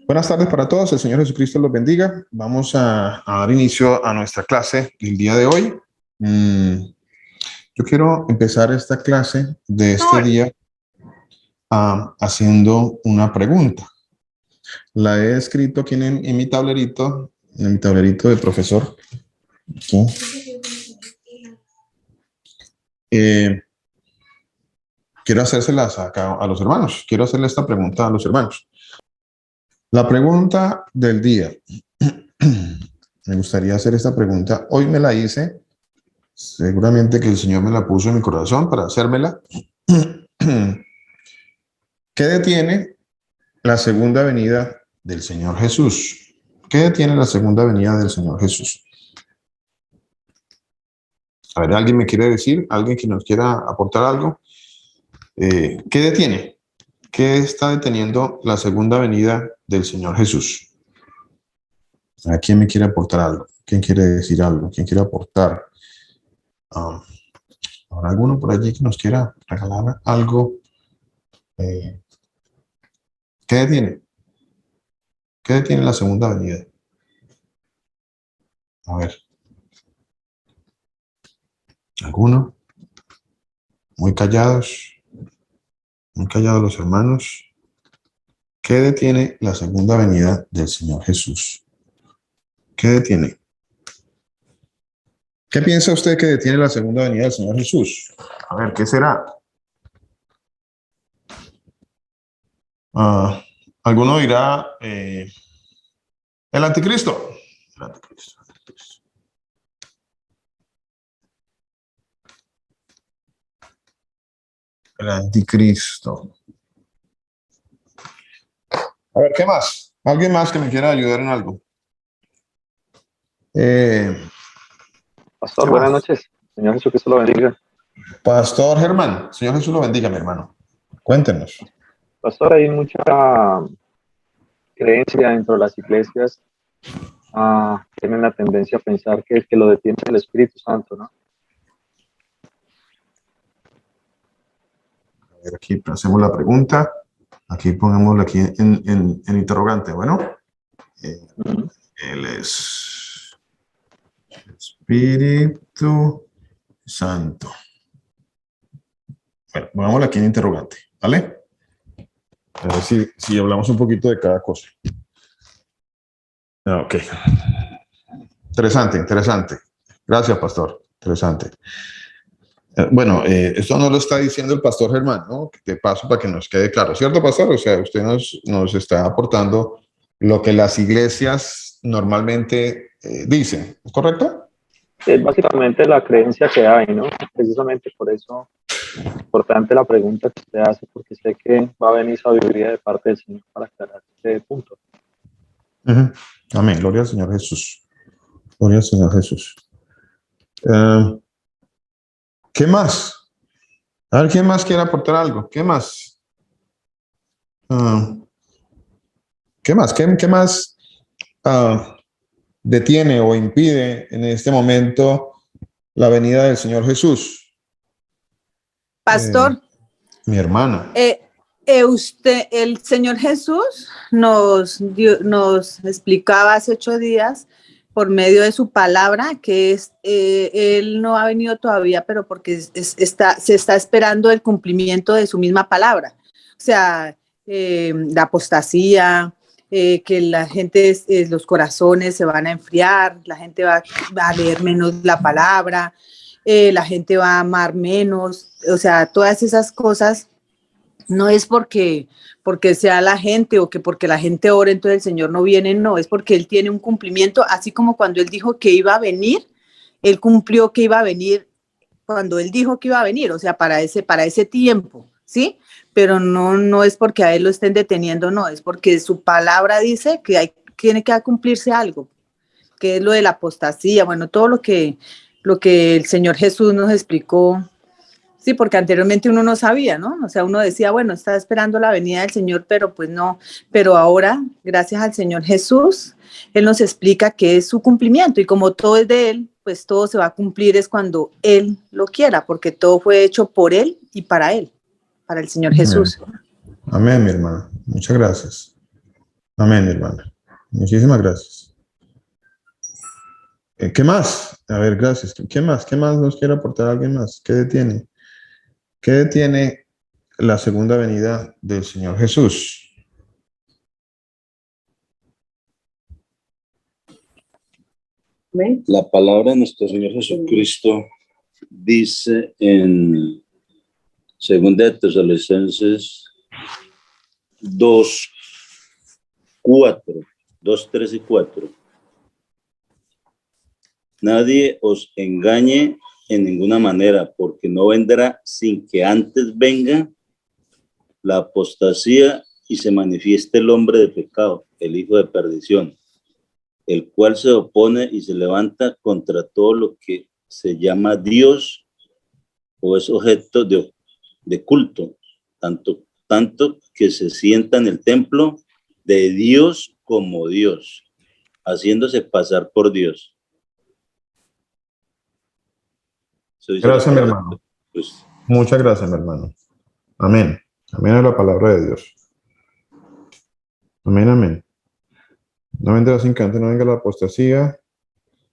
Buenas tardes para todos, el Señor Jesucristo los bendiga. Vamos a dar inicio a nuestra clase el día de hoy. Yo quiero empezar esta clase de este día haciendo una pregunta. La he escrito aquí en mi tablerito, de profesor. Aquí. Quiero hacérselas acá a los hermanos. Quiero hacerle esta pregunta a los hermanos. La pregunta del día. Me gustaría hacer esta pregunta. Hoy me la hice. Seguramente que el Señor me la puso en mi corazón para hacérmela. ¿Qué detiene la segunda venida del Señor Jesús? ¿Qué detiene la segunda venida del Señor Jesús? A ver, ¿alguien me quiere decir? ¿Alguien que nos quiera aportar algo? ¿Qué detiene? ¿Qué está deteniendo la segunda venida del Señor Jesús? ¿A quién me quiere aportar algo? ¿Quién quiere decir algo? ¿Quién quiere aportar? ¿Habrá alguno por allí que nos quiera regalar algo? ¿Qué detiene? ¿Qué detiene la segunda venida? A ver. ¿Alguno? Muy callados los hermanos. ¿Qué detiene la segunda venida del Señor Jesús? ¿Qué detiene? ¿Qué piensa usted que detiene la segunda venida del Señor Jesús? A ver, ¿qué será? Alguno dirá el anticristo. El anticristo. El anticristo. A ver, ¿qué más? ¿Alguien más que me quiera ayudar en algo? Pastor, buenas noches. Señor Jesucristo lo bendiga. Pastor Germán, Señor Jesús lo bendiga, mi hermano. Cuéntenos. Pastor, hay mucha creencia dentro de las iglesias. Tienen la tendencia a pensar que el que lo detiene es el Espíritu Santo, ¿no? A ver, aquí hacemos la pregunta. Aquí pongámoslo aquí en interrogante. Bueno, Él es Espíritu Santo. Bueno, pongámoslo aquí en interrogante, ¿vale? A ver si hablamos un poquito de cada cosa. Ok. Interesante. Gracias, pastor. Interesante. Bueno, esto no lo está diciendo el pastor Germán, ¿no? De paso para que nos quede claro, ¿cierto, pastor? O sea, usted nos está aportando lo que las iglesias normalmente dicen, ¿correcto? Es básicamente la creencia que hay, ¿no? Precisamente por eso es importante la pregunta que usted hace, porque sé que va a venir sabiduría de parte del Señor para aclarar este punto. Amén. Gloria al Señor Jesús. Gloria al Señor Jesús. ¿Qué más? A ver, ¿quién más quiere aportar algo? ¿Qué más? ¿Qué más? ¿Qué más detiene o impide en este momento la venida del Señor Jesús? Pastor. Mi hermana. El Señor Jesús nos explicaba hace 8 días por medio de su palabra que Él no ha venido todavía, pero porque se está esperando el cumplimiento de su misma palabra. O sea, la apostasía, que la gente, los corazones se van a enfriar, la gente va a leer menos la palabra, la gente va a amar menos, o sea, todas esas cosas. No es porque sea la gente o que porque la gente ore, entonces el Señor no viene, no, es porque Él tiene un cumplimiento, así como cuando Él dijo que iba a venir, Él cumplió que iba a venir cuando Él dijo que iba a venir, o sea, para ese tiempo, ¿sí? Pero no es porque a Él lo estén deteniendo, no, es porque su palabra dice que tiene que cumplirse algo, que es lo de la apostasía, bueno, todo lo que el Señor Jesús nos explicó. Sí, porque anteriormente uno no sabía, ¿no? O sea, uno decía, bueno, está esperando la venida del Señor, pero pues no. Pero ahora, gracias al Señor Jesús, Él nos explica que es su cumplimiento y como todo es de Él, pues todo se va a cumplir es cuando Él lo quiera, porque todo fue hecho por Él y para Él, para el Señor Jesús. Amén, mi hermano. Muchas gracias. Amén, hermana. Muchísimas gracias. ¿Qué más? A ver, gracias. ¿Qué más? ¿Qué más nos quiere aportar alguien más? ¿Qué detiene? ¿Qué detiene la segunda venida del Señor Jesús? La palabra de nuestro Señor Jesucristo dice en 2 Tesalonicenses 2:4, 2:3 y 4. Nadie os engañe en ninguna manera, porque no vendrá sin que antes venga la apostasía y se manifieste el hombre de pecado, el hijo de perdición, el cual se opone y se levanta contra todo lo que se llama Dios o es objeto de culto, tanto que se sienta en el templo de Dios como Dios, haciéndose pasar por Dios. Eso dice Gracias, mi la palabra. hermano. Pues, Muchas gracias, mi hermano. Amén. Amén a la palabra de Dios. Amén, amén. No vendrá sin que antes no venga la apostasía,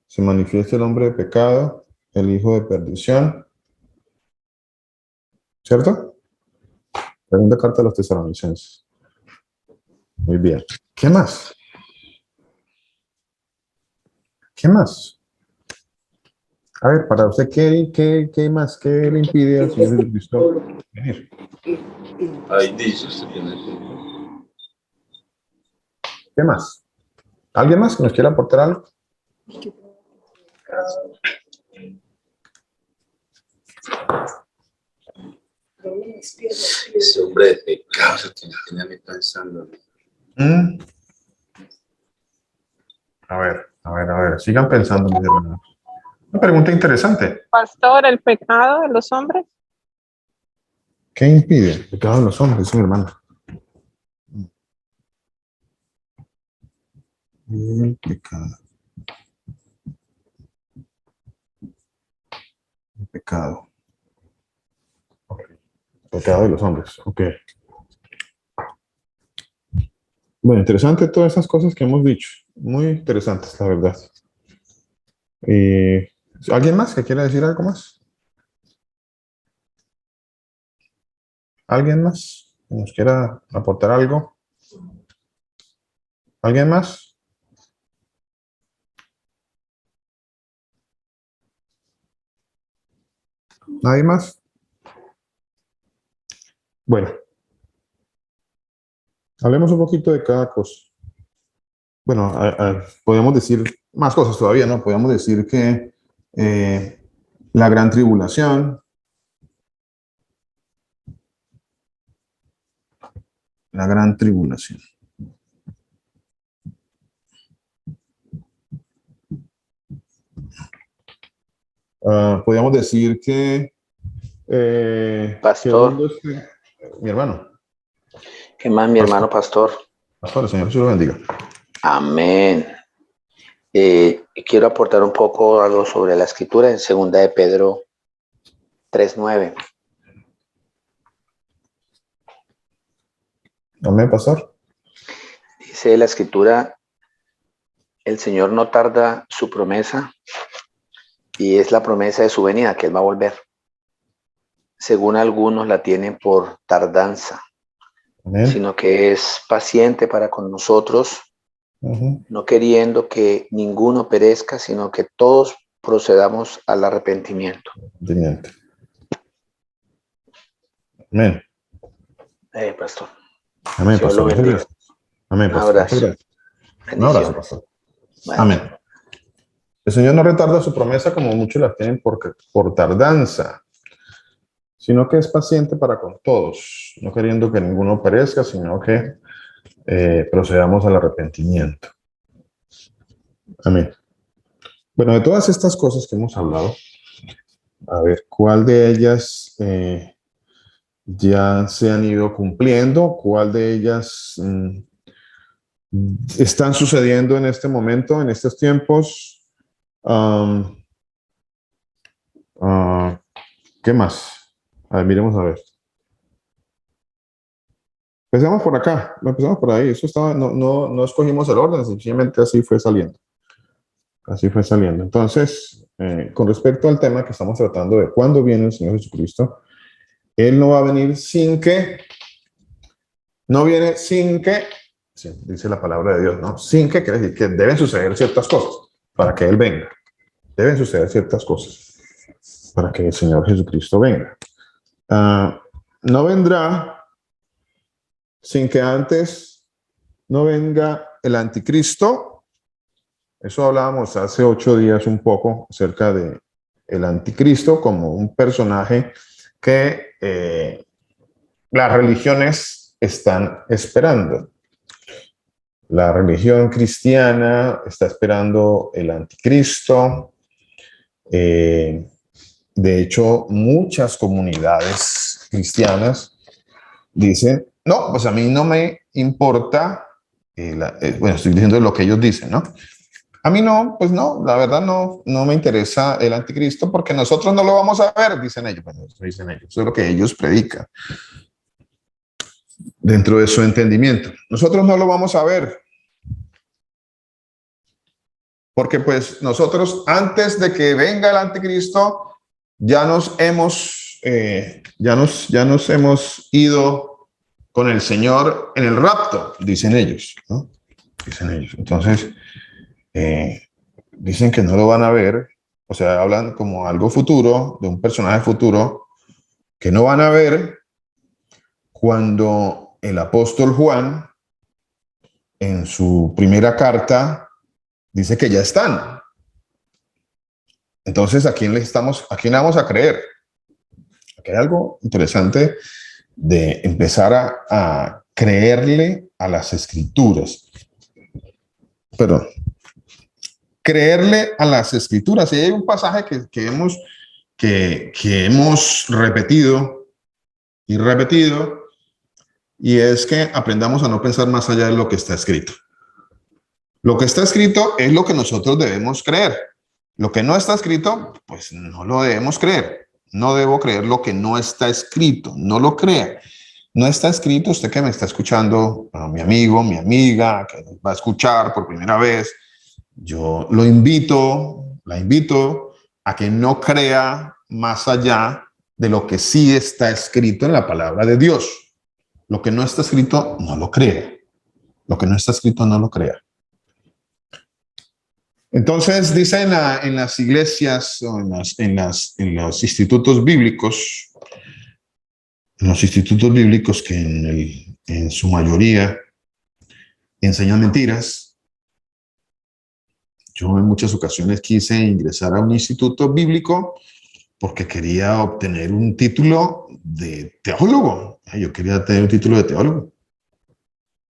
se manifieste el hombre de pecado, el hijo de perdición. ¿Cierto? Segunda carta de los Tesalonicenses. Muy bien. ¿Qué más? ¿Qué más? A ver, para usted, ¿qué más? ¿Qué le impide al Señor Jesucristo venir? ahí dice, ¿Qué más? ¿Alguien más que nos quiera aportar algo? ese hombre de pecado que me tenía a mí pensando. A ver. Sigan pensando, mis hermanos. Una pregunta interesante. Pastor, el pecado de los hombres. ¿Qué impide el pecado de los hombres, mi hermano? El pecado. El pecado. Ok. El pecado de los hombres. Ok. Bueno, interesante todas esas cosas que hemos dicho. Muy interesantes, la verdad. ¿Alguien más que quiera decir algo más? ¿Alguien más que nos quiera aportar algo? ¿Alguien más? ¿Nadie más? Bueno, hablemos un poquito de cada cosa. Bueno, podemos decir más cosas todavía, ¿no? Podemos decir que la gran tribulación, la gran tribulación. Podríamos decir que Pastor. Mi hermano. ¿Qué más, mi hermano pastor? Pastor, el Señor se lo bendiga. Amén. Quiero aportar un poco algo sobre la escritura en 2 Pedro 3:9. Amén, pastor. Dice la escritura, el Señor no tarda su promesa y es la promesa de su venida, que Él va a volver. Según algunos la tienen por tardanza, Amén. sino que es paciente para con nosotros, no queriendo que ninguno perezca, sino que todos procedamos al arrepentimiento. Amén. Pastor. Amén, Dios pastor. lo bendiga. Gracias. Amén, Un pastor. abrazo. Gracias. Un abrazo, pastor. Bueno. Amén. El Señor no retarda su promesa como muchos la tienen por tardanza, sino que es paciente para con todos, no queriendo que ninguno perezca, sino que procedamos al arrepentimiento. Amén. Bueno, de todas estas cosas que hemos hablado, a ver, ¿cuál de ellas ya se han ido cumpliendo? ¿Cuál de ellas están sucediendo en este momento, en estos tiempos? ¿Qué más? A ver, miremos a ver. Empecemos por acá, empezamos por ahí. Eso estaba, no escogimos el orden, sencillamente así fue saliendo. Así fue saliendo. Entonces, con respecto al tema que estamos tratando de cuándo viene el Señor Jesucristo, Él no va a venir sin que, no viene sin que, sí, dice la palabra de Dios, ¿no? Sin que quiere decir que deben suceder ciertas cosas para que Él venga. Deben suceder ciertas cosas para que el Señor Jesucristo venga. No vendrá sin que antes no venga el anticristo. Eso hablábamos hace 8 días un poco acerca de el anticristo como un personaje que las religiones están esperando. La religión cristiana está esperando el anticristo. De hecho, muchas comunidades cristianas dicen, no, pues a mí no me importa, bueno, estoy diciendo lo que ellos dicen, ¿no? A mí no, pues no, la verdad no me interesa el anticristo porque nosotros no lo vamos a ver, dicen ellos. Bueno, eso dicen ellos, eso es lo que ellos predican dentro de su entendimiento. Nosotros no lo vamos a ver porque pues nosotros antes de que venga el anticristo ya nos hemos ido con el Señor en el rapto, dicen ellos, ¿no? Dicen ellos. Entonces, dicen que no lo van a ver, o sea, hablan como algo futuro, de un personaje futuro, que no van a ver cuando el apóstol Juan, en su primera carta, dice que ya están. Entonces, ¿a quién le vamos a creer? Aquí hay algo interesante de empezar a creerle a las escrituras. Perdón. Creerle a las escrituras. Y hay un pasaje que hemos repetido y repetido, y es que aprendamos a no pensar más allá de lo que está escrito. Lo que está escrito es lo que nosotros debemos creer. Lo que no está escrito, pues no lo debemos creer. No debo creer lo que no está escrito. No lo crea. No está escrito. Usted que me está escuchando, bueno, mi amigo, mi amiga, que va a escuchar por primera vez, yo la invito a que no crea más allá de lo que sí está escrito en la palabra de Dios. Lo que no está escrito, no lo crea. Lo que no está escrito, no lo crea. Entonces, dice en las iglesias, o en los institutos bíblicos, que en su mayoría enseñan mentiras. Yo en muchas ocasiones quise ingresar a un instituto bíblico porque quería obtener un título de teólogo. Yo quería tener un título de teólogo.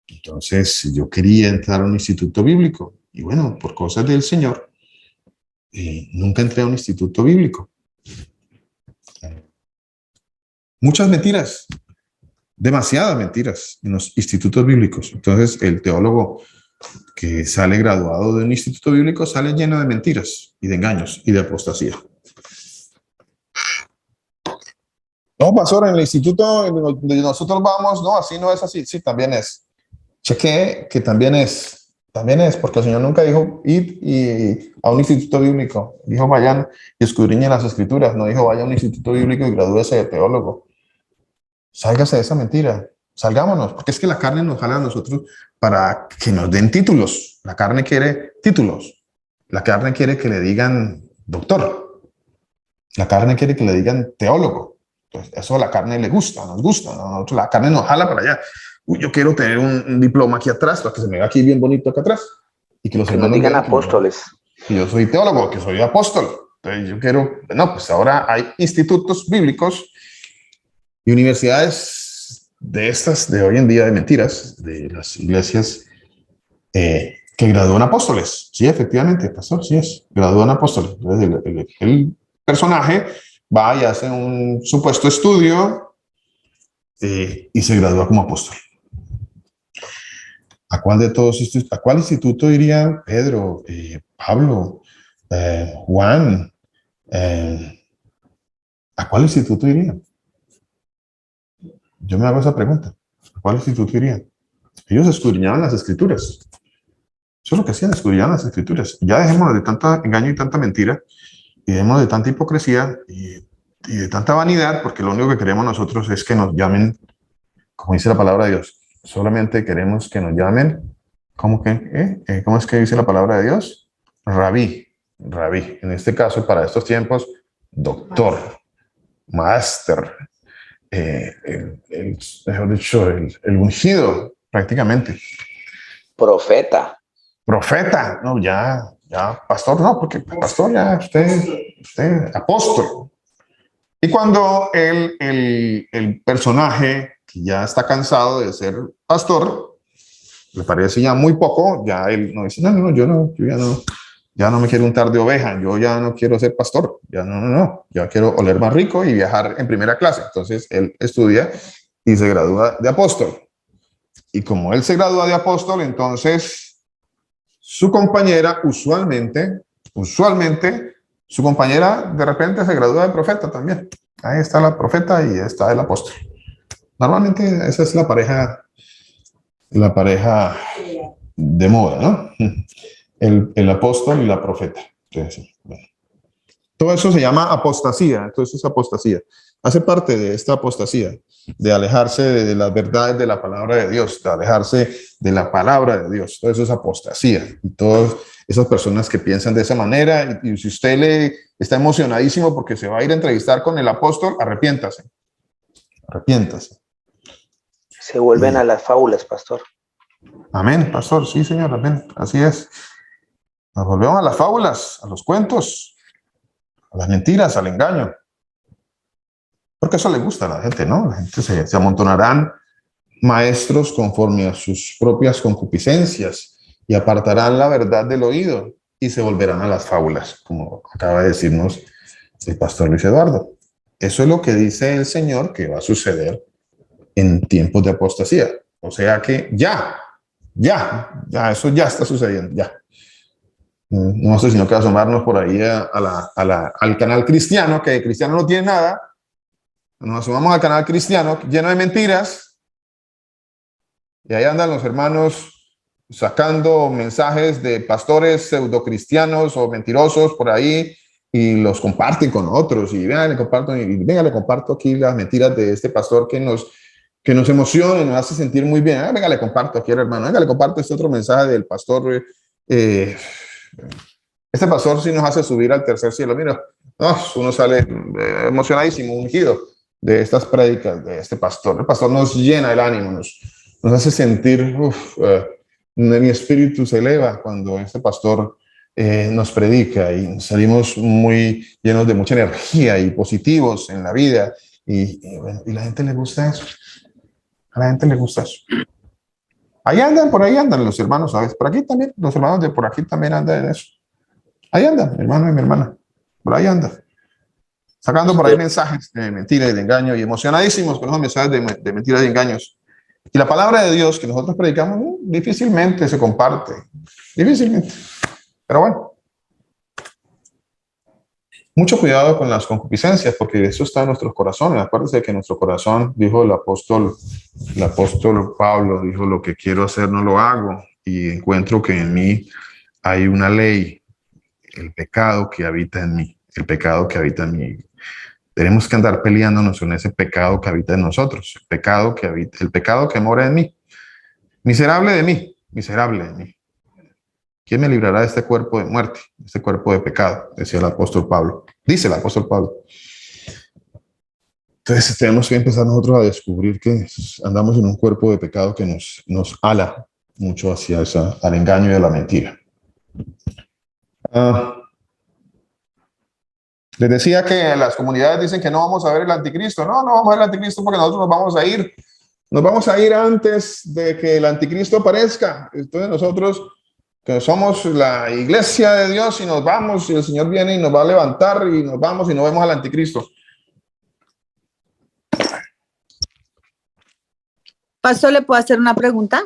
Entonces, yo quería entrar a un instituto bíblico. Y bueno, por cosas del Señor, nunca entré a un instituto bíblico. Muchas mentiras, demasiadas mentiras en los institutos bíblicos. Entonces, el teólogo que sale graduado de un instituto bíblico sale lleno de mentiras y de engaños y de apostasía. No, pastor, en el instituto donde nosotros vamos, no, así no es así. Sí, también es. Chequé que también es, porque el Señor nunca dijo ir y a un instituto bíblico. Dijo vayan y escudriñen las escrituras. No dijo vaya a un instituto bíblico y gradúese de teólogo. Sálgase de esa mentira. Salgámonos, porque es que la carne nos jala a nosotros para que nos den títulos. La carne quiere títulos. La carne quiere que le digan doctor. La carne quiere que le digan teólogo. Entonces, eso a la carne le gusta, nos gusta. Nosotros, la carne nos jala para allá. Uy, yo quiero tener un diploma aquí atrás, para que se me vea aquí bien bonito acá atrás. Y que los hermanos digan apóstoles. Que yo soy teólogo, que soy apóstol. Entonces yo quiero, no, pues ahora hay institutos bíblicos y universidades de estas de hoy en día de mentiras, de las iglesias que gradúan apóstoles. Sí, efectivamente, pastor, sí es, gradúan apóstoles. Entonces el personaje va y hace un supuesto estudio y se gradúa como apóstol. ¿A cuál de todos estos, a cuál instituto irían Pedro, Pablo, Juan? ¿A cuál instituto irían? Yo me hago esa pregunta. ¿A cuál instituto irían? Ellos escudriñaban las escrituras. Eso es lo que hacían, escudriñaban las escrituras. Ya dejémonos de tanta engaño y tanta mentira, y dejémonos de tanta hipocresía y de tanta vanidad, porque lo único que queremos nosotros es que nos llamen, como dice la palabra de Dios. Solamente queremos que nos llamen, ¿cómo es que dice la palabra de Dios? Rabí, rabí. En este caso, para estos tiempos, doctor, máster, mejor dicho, el ungido, prácticamente. Profeta. Profeta, no, ya, pastor, no, porque pastor ya, usted, apóstol. Y cuando el personaje que ya está cansado de ser pastor, le parece ya muy poco, ya él no dice, no, yo ya no me quiero untar de oveja, yo ya no quiero ser pastor, ya no, ya quiero oler más rico y viajar en primera clase. Entonces él estudia y se gradúa de apóstol. Y como él se gradúa de apóstol, entonces su compañera usualmente, su compañera de repente se gradúa de profeta también. Ahí está la profeta y está el apóstol. Normalmente esa es la pareja de moda, ¿no? El apóstol y la profeta. Entonces, bueno. Todo eso se llama apostasía. Entonces es apostasía. Hace parte de esta apostasía, de alejarse de las verdades de la palabra de Dios, de alejarse de la palabra de Dios. Todo eso es apostasía. Y todas esas personas que piensan de esa manera, y si usted está emocionadísimo porque se va a ir a entrevistar con el apóstol, arrepiéntase. Se vuelven a las fábulas, pastor. Amén, pastor. Sí, señor, amén. Así es. Nos volvemos a las fábulas, a los cuentos, a las mentiras, al engaño. Porque eso le gusta a la gente, ¿no? La gente se amontonarán maestros conforme a sus propias concupiscencias y apartarán la verdad del oído y se volverán a las fábulas, como acaba de decirnos el pastor Luis Eduardo. Eso es lo que dice el Señor que va a suceder en tiempos de apostasía. O sea que ya, eso ya está sucediendo, ya. No sé, sino que asomarnos por ahí al canal cristiano, que cristiano no tiene nada. Nos asomamos al canal cristiano lleno de mentiras y ahí andan los hermanos sacando mensajes de pastores pseudocristianos o mentirosos por ahí y los comparten con otros y venga, le comparto aquí las mentiras de este pastor que nos emociona y nos hace sentir muy bien. Venga, le comparto aquí al hermano, venga, le comparto este otro mensaje del pastor. Este pastor sí nos hace subir al tercer cielo. Mira, uno sale emocionadísimo, ungido de estas prédicas de este pastor. El pastor nos llena el ánimo, nos hace sentir, mi espíritu se eleva cuando este pastor nos predica y salimos muy llenos de mucha energía y positivos en la vida. Y la gente le gusta eso. A la gente le gusta eso. Por ahí andan los hermanos, ¿sabes? Por aquí también, los hermanos de por aquí también andan en eso. Ahí andan, mi hermano y mi hermana. Por ahí andan. Sacando por ahí mensajes de mentira y de engaño y emocionadísimos con esos mensajes de mentira y de engaños. Y la palabra de Dios que nosotros predicamos difícilmente se comparte. Difícilmente. Pero bueno. Mucho cuidado con las concupiscencias, porque eso está en nuestros corazones. Acuérdense que en nuestro corazón, dijo el apóstol Pablo, dijo, lo que quiero hacer no lo hago, y encuentro que en mí hay una ley, el pecado que habita en mí, el pecado que habita en mí. Tenemos que andar peleándonos con ese pecado que habita en nosotros, el pecado que mora en mí. Miserable de mí, miserable de mí. ¿Quién me librará de este cuerpo de muerte, de este cuerpo de pecado? Decía el apóstol Pablo. Dice el apóstol Pablo. Entonces tenemos que empezar nosotros a descubrir que andamos en un cuerpo de pecado que nos ala mucho hacia al engaño y a la mentira. Les decía que las comunidades dicen que no vamos a ver el anticristo. No vamos a ver el anticristo porque nosotros nos vamos a ir. Nos vamos a ir antes de que el anticristo aparezca. Entonces nosotros, que somos la iglesia de Dios, y nos vamos, y el Señor viene y nos va a levantar, y nos vamos y no vemos al anticristo. Pastor, ¿le puedo hacer una pregunta?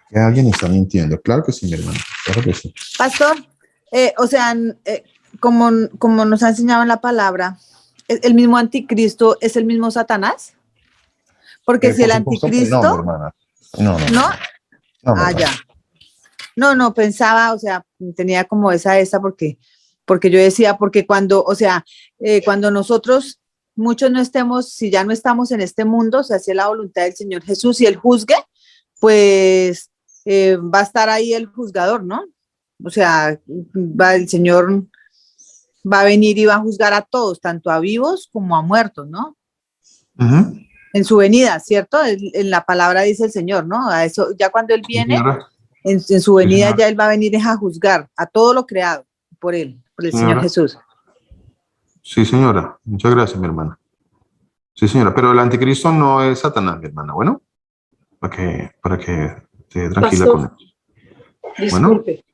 Que alguien está mintiendo. Claro que sí, mi hermano. Claro que sí. Pastor, como nos ha enseñado en la palabra, ¿el mismo anticristo es el mismo Satanás? Porque si el Por supuesto que anticristo, no, mi hermana. No, no, ¿no? no, mi Ah, hermana. ya. No, pensaba, o sea, tenía como esa, porque yo decía, porque cuando, o sea, cuando nosotros, muchos no estemos, si ya no estamos en este mundo, o sea, si es la voluntad del Señor Jesús y Él juzgue, pues va a estar ahí el juzgador, ¿no? O sea, el Señor va a venir y va a juzgar a todos, tanto a vivos como a muertos, ¿no? Ujú. En su venida, ¿cierto? En la palabra dice el Señor, ¿no? A eso, ya cuando Él Sí, viene, señora. en su Sí, venida señora. ya Él va a venir a juzgar a todo lo creado por Él, por el Señor Señora. Jesús. Sí, señora. Muchas gracias, mi hermana. Sí, señora. Pero el anticristo no es Satanás, mi hermana. Bueno, para que esté tranquila con él. Bueno, Disculpe.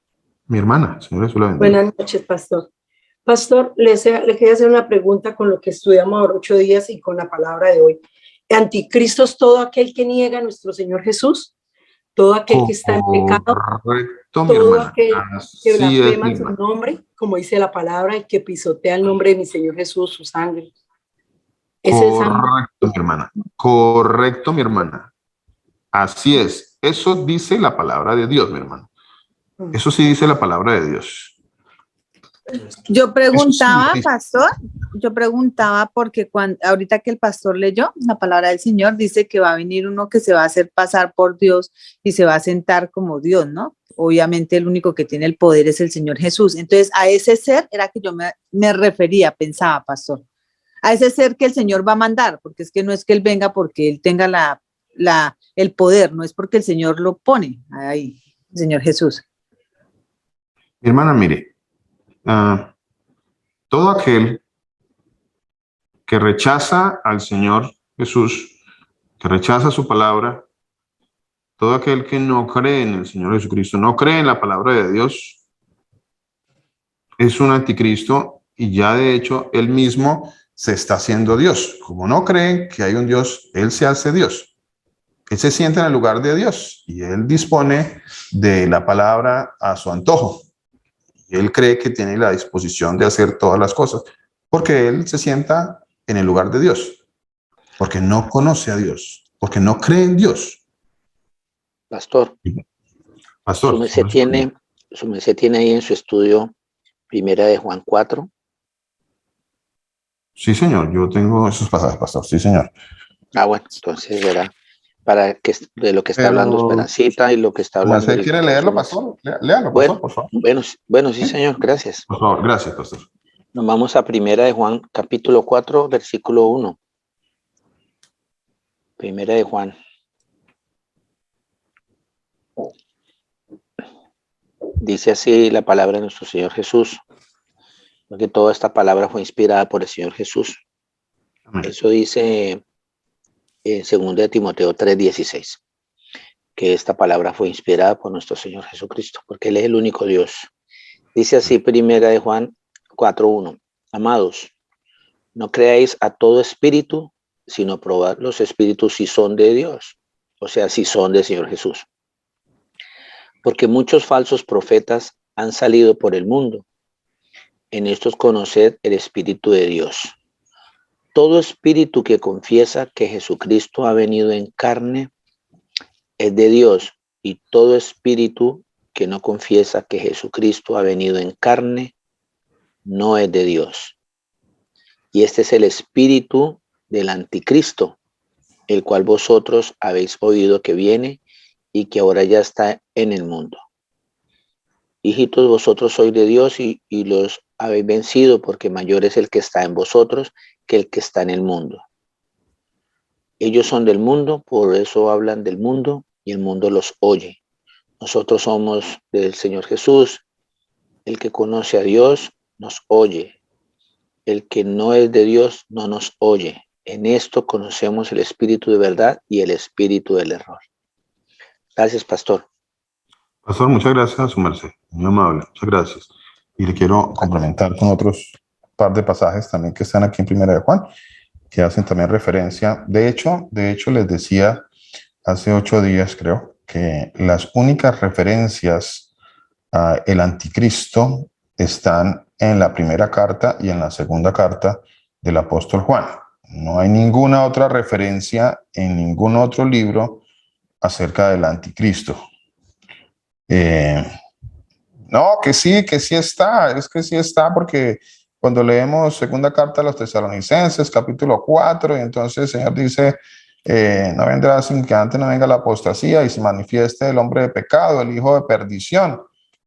mi hermana, señora, eso la bendiga. Buenas noches, pastor. Pastor, le quería hacer una pregunta con lo que estudiamos ahora 8 días y con la palabra de hoy. ¿Anticristo es todo aquel que niega a nuestro Señor Jesús? ¿Todo aquel que está en pecado? Correcto, mi ¿Todo hermana. aquel que Así es, mi blasfema su hermana. nombre, como dice la palabra, y que pisotea el nombre de mi Señor Jesús, su sangre? Ese es Correcto, mi hermana. Correcto, mi hermana. Así es. Eso dice la palabra de Dios, mi hermano. Eso sí dice la palabra de Dios. Yo preguntaba, sí. pastor, porque ahorita que el pastor leyó la palabra del Señor, dice que va a venir uno que se va a hacer pasar por Dios y se va a sentar como Dios, ¿no? Obviamente el único que tiene el poder es el Señor Jesús. Entonces a ese ser era que yo me refería, pensaba, pastor. A ese ser que el Señor va a mandar, porque es que no es que Él venga porque Él tenga el poder, no es porque el Señor lo pone ahí, el Señor Jesús. Mi hermana, mire, todo aquel que rechaza al Señor Jesús, que rechaza su palabra, todo aquel que no cree en el Señor Jesucristo, no cree en la palabra de Dios, es un anticristo y ya de hecho él mismo se está haciendo Dios. Como no creen que hay un Dios, él se hace Dios. Él se sienta en el lugar de Dios y él dispone de la palabra a su antojo. Y él cree que tiene la disposición de hacer todas las cosas porque él se sienta en el lugar de Dios, porque no conoce a Dios, porque no cree en Dios. Pastor, Pastor, su merced tiene ahí en su estudio Primera de Juan 4. sí, señor, yo tengo esos pasajes, pastor, sí, señor. Ah, bueno, entonces verá, para que de lo que está hablando Esperancita y lo que está hablando. ¿Usted quiere leerlo, pastor? Léalo, pastor, por favor. Bueno, sí, señor, gracias. Por favor, gracias, pastor. Nos vamos a Primera de Juan, capítulo 4, versículo 1. Primera de Juan. Dice así la palabra de nuestro Señor Jesús, porque toda esta palabra fue inspirada por el Señor Jesús. Amén. Eso dice en 2 de Timoteo 3:16, que esta palabra fue inspirada por nuestro Señor Jesucristo, porque Él es el único Dios. Dice así Primera de Juan 4:1. Amados, no creáis a todo espíritu, sino probad los espíritus si son de Dios, o sea, si son del Señor Jesús. Porque muchos falsos profetas han salido por el mundo. En estos conoced el Espíritu de Dios. Todo espíritu que confiesa que Jesucristo ha venido en carne es de Dios, y todo espíritu que no confiesa que Jesucristo ha venido en carne no es de Dios. Y este es el espíritu del anticristo, el cual vosotros habéis oído que viene y que ahora ya está en el mundo. Hijitos, vosotros sois de Dios y los habéis vencido, porque mayor es el que está en vosotros que el que está en el mundo. Ellos son del mundo, por eso hablan del mundo y el mundo los oye. Nosotros somos del Señor Jesús. El que conoce a Dios nos oye. El que no es de Dios no nos oye. En esto conocemos el espíritu de verdad y el espíritu del error. Gracias, pastor. Pastor, muchas gracias a su merced, muy amable, muchas gracias. Y le quiero complementar con otros par de pasajes también que están aquí en Primera de Juan, que hacen también referencia. De hecho, les decía hace 8 días, creo, que las únicas referencias a el anticristo están en la primera carta y en la segunda carta del apóstol Juan. No hay ninguna otra referencia en ningún otro libro acerca del anticristo. No, que sí está, es que sí está, porque cuando leemos segunda carta a los Tesalonicenses, capítulo 4, y entonces el Señor dice, no vendrá sin que antes no venga la apostasía y se manifieste el hombre de pecado, el hijo de perdición.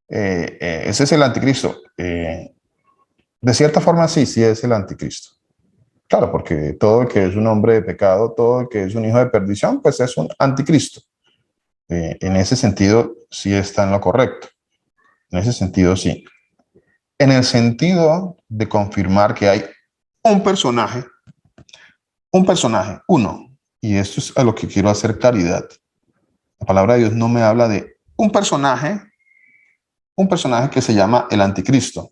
Ese es el anticristo. De cierta forma sí es el anticristo. Claro, porque todo el que es un hombre de pecado, todo el que es un hijo de perdición, pues es un anticristo. En ese sentido sí está en lo correcto. En ese sentido sí. En el sentido de confirmar que hay un personaje, uno, y esto es a lo que quiero hacer claridad. La palabra de Dios no me habla de un personaje que se llama el anticristo,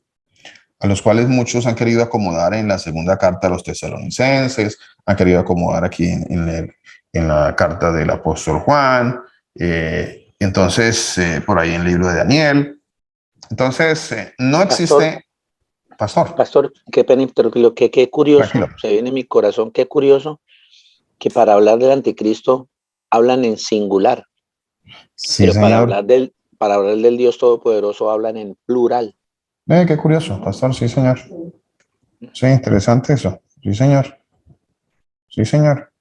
a los cuales muchos han querido acomodar en la segunda carta a los Tesalonicenses, han querido acomodar aquí en la carta del apóstol Juan, entonces por ahí en el libro de Daniel. Entonces, no existe... Pastor, qué pena interrumpirlo, qué curioso, Tranquilo. se viene en mi corazón, qué curioso que para hablar del anticristo hablan en singular, Sí, pero para señor. hablar del Dios Todopoderoso hablan en plural. Qué curioso, pastor. Sí, señor. Sí, interesante eso. Sí, señor. Sí, señor.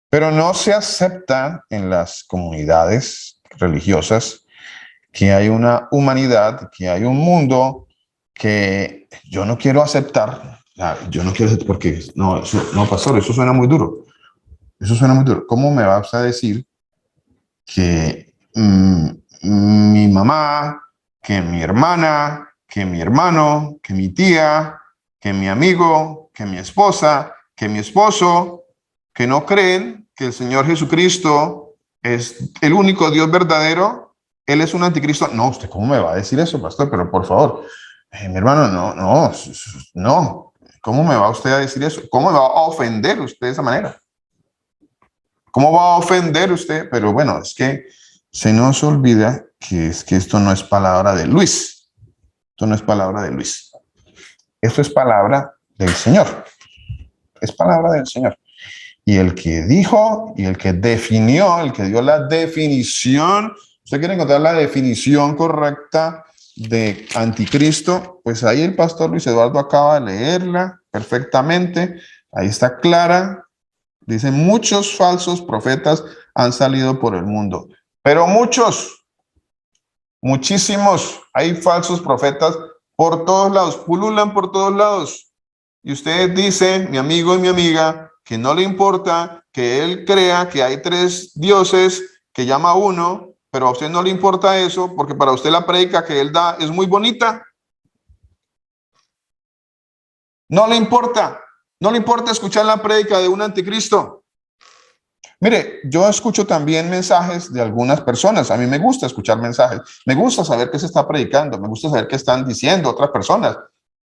Pero no se acepta en las comunidades religiosas que hay una humanidad, que hay un mundo que yo no quiero aceptar. Yo no quiero aceptar porque no, no, pastor, eso suena muy duro. Eso suena muy duro. ¿Cómo me vas a decir que mi mamá, que mi hermana, que mi hermano, que mi tía, que mi amigo, que mi esposa, que mi esposo, que no creen que el Señor Jesucristo es el único Dios verdadero, Él es un anticristo? No, ¿usted cómo me va a decir eso, pastor? Pero por favor, mi hermano, no. ¿Cómo me va usted a decir eso? ¿Cómo me va a ofender usted de esa manera? ¿Cómo va a ofender usted? Pero bueno, es que se nos olvida que esto no es palabra de Luis. Esto no es palabra de Luis. Esto es palabra del Señor. Es palabra del Señor. Y el que dijo, y el que definió, el que dio la definición, usted quiere encontrar la definición correcta de anticristo, pues ahí el pastor Luis Eduardo acaba de leerla perfectamente. Ahí está clara. Dice, muchos falsos profetas han salido por el mundo, pero muchísimos, hay falsos profetas por todos lados, pululan por todos lados. Y usted dice, mi amigo y mi amiga, que no le importa que él crea que hay tres dioses, que llama a uno, pero a usted no le importa eso, porque para usted la prédica que él da es muy bonita. No le importa escuchar la prédica de un anticristo. Mire, yo escucho también mensajes de algunas personas. A mí me gusta escuchar mensajes. Me gusta saber qué se está predicando. Me gusta saber qué están diciendo otras personas.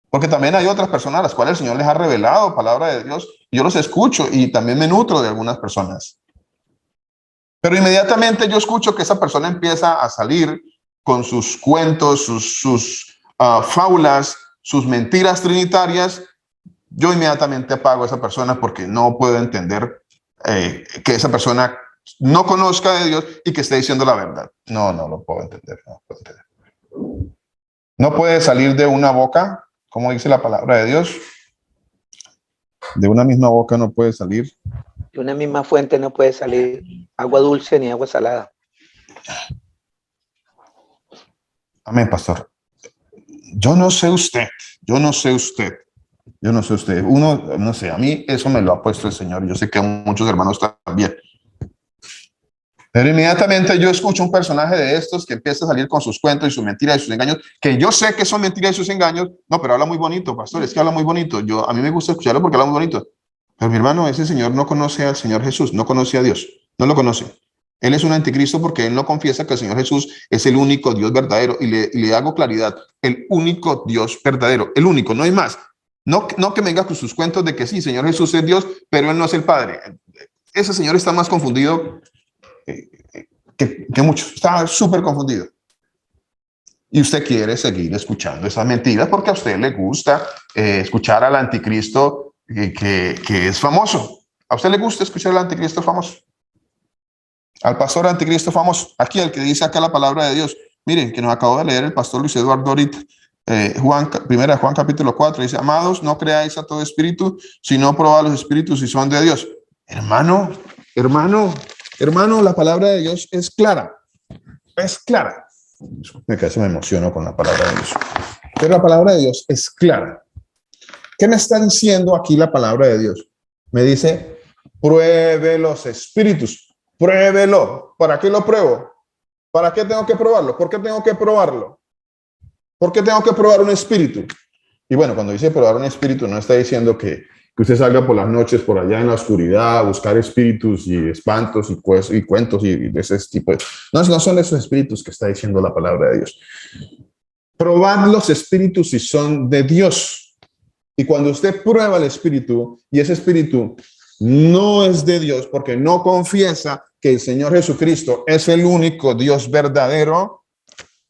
Porque también hay otras personas a las cuales el Señor les ha revelado palabra de Dios. Yo los escucho y también me nutro de algunas personas. Pero inmediatamente yo escucho que esa persona empieza a salir con sus cuentos, sus fábulas, sus mentiras trinitarias. Yo inmediatamente apago a esa persona porque no puedo entender que esa persona no conozca de Dios y que esté diciendo la verdad. No lo puedo entender. No puede salir de una boca, como dice la palabra de Dios. De una misma boca no puede salir. De una misma fuente no puede salir agua dulce ni agua salada. Amén, pastor. Yo no sé usted. Uno, no sé, a mí eso me lo ha puesto el Señor. Yo sé que a muchos hermanos también. Pero inmediatamente yo escucho un personaje de estos que empieza a salir con sus cuentos y sus mentiras y sus engaños, que yo sé que son mentiras y sus engaños. No, pero habla muy bonito, pastor, es que habla muy bonito. A mí me gusta escucharlo porque habla muy bonito. Pero mi hermano, ese señor no conoce al Señor Jesús, no conoce a Dios, no lo conoce. Él es un anticristo porque él no confiesa que el Señor Jesús es el único Dios verdadero. Y le hago claridad, el único Dios verdadero, el único, no hay más. No que venga con sus cuentos de que sí, Señor Jesús es Dios, pero Él no es el Padre. Ese señor está más confundido que muchos. Está súper confundido. Y usted quiere seguir escuchando esas mentiras porque a usted le gusta escuchar al anticristo que es famoso. ¿A usted le gusta escuchar al anticristo famoso? Al pastor anticristo famoso. Aquí el que dice acá la palabra de Dios. Miren, que nos acabó de leer el pastor Luis Eduardo ahorita. Primera Juan capítulo 4 dice: amados, no creáis a todo espíritu, sino probad los espíritus si son de Dios. Hermano, la palabra de Dios es clara. Es clara. Me casi me emociono con la palabra de Dios. Pero la palabra de Dios es clara. ¿Qué me está diciendo aquí la palabra de Dios? Me dice: pruebe los espíritus. Pruébelo. ¿Para qué lo pruebo? ¿Para qué tengo que probarlo? ¿Por qué tengo que probarlo? ¿Por qué tengo que probar un espíritu? Y bueno, cuando dice probar un espíritu, no está diciendo que usted salga por las noches, por allá en la oscuridad, a buscar espíritus y espantos y cuentos y de ese tipo. No son esos espíritus que está diciendo la palabra de Dios. Probad los espíritus si son de Dios. Y cuando usted prueba el espíritu y ese espíritu no es de Dios, porque no confiesa que el Señor Jesucristo es el único Dios verdadero,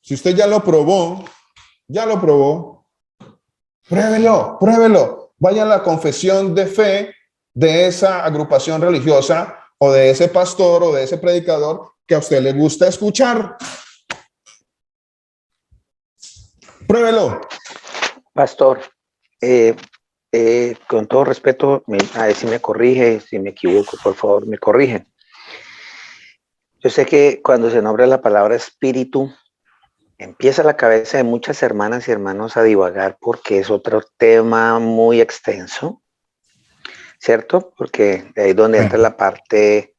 si usted ya lo probó, pruébelo. Vaya a la confesión de fe de esa agrupación religiosa o de ese pastor o de ese predicador que a usted le gusta escuchar. Pruébelo. Pastor, con todo respeto, a ver si me corrige, si me equivoco, por favor, me corrigen. Yo sé que cuando se nombra la palabra espíritu, empieza la cabeza de muchas hermanas y hermanos a divagar porque es otro tema muy extenso, ¿cierto? Porque de ahí es donde entra la parte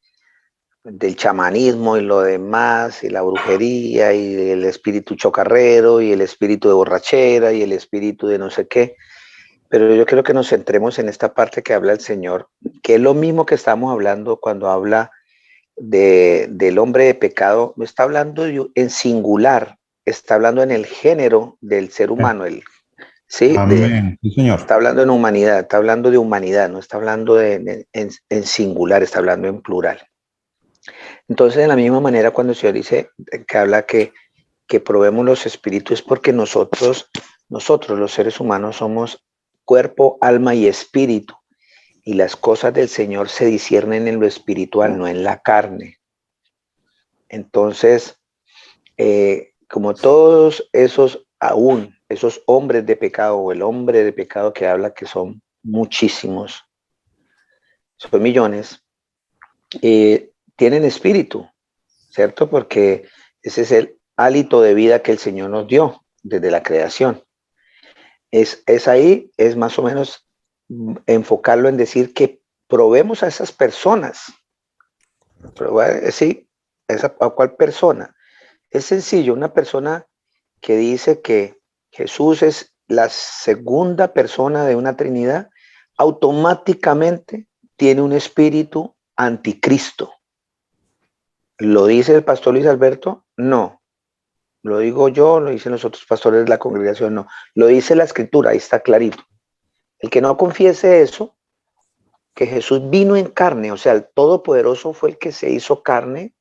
del chamanismo y lo demás, y la brujería, y el espíritu chocarrero, y el espíritu de borrachera, y el espíritu de no sé qué. Pero yo quiero que nos centremos en esta parte que habla el Señor, que es lo mismo que estamos hablando cuando habla del hombre de pecado. No está hablando en singular, está hablando en el género del ser humano. Sí, Sí, señor. Está hablando en humanidad, está hablando de humanidad, no está hablando en singular, está hablando en plural. Entonces, de la misma manera, cuando el Señor dice que habla que probemos los espíritus, porque nosotros los seres humanos somos cuerpo, alma y espíritu, y las cosas del Señor se disciernen en lo espiritual, no en la carne. Entonces, como todos esos hombres de pecado, o el hombre de pecado que habla, que son muchísimos, son millones, tienen espíritu, ¿cierto? Porque ese es el hálito de vida que el Señor nos dio desde la creación. Es ahí, es más o menos enfocarlo en decir que probemos a esas personas. Sí, ¿a cuál persona? Es sencillo, una persona que dice que Jesús es la segunda persona de una Trinidad, automáticamente tiene un espíritu anticristo. ¿Lo dice el pastor Luis Alberto? No. ¿Lo digo yo? ¿Lo dicen los otros pastores de la congregación? No. Lo dice la Escritura, ahí está clarito. El que no confiese eso, que Jesús vino en carne, o sea, el Todopoderoso fue el que se hizo carne,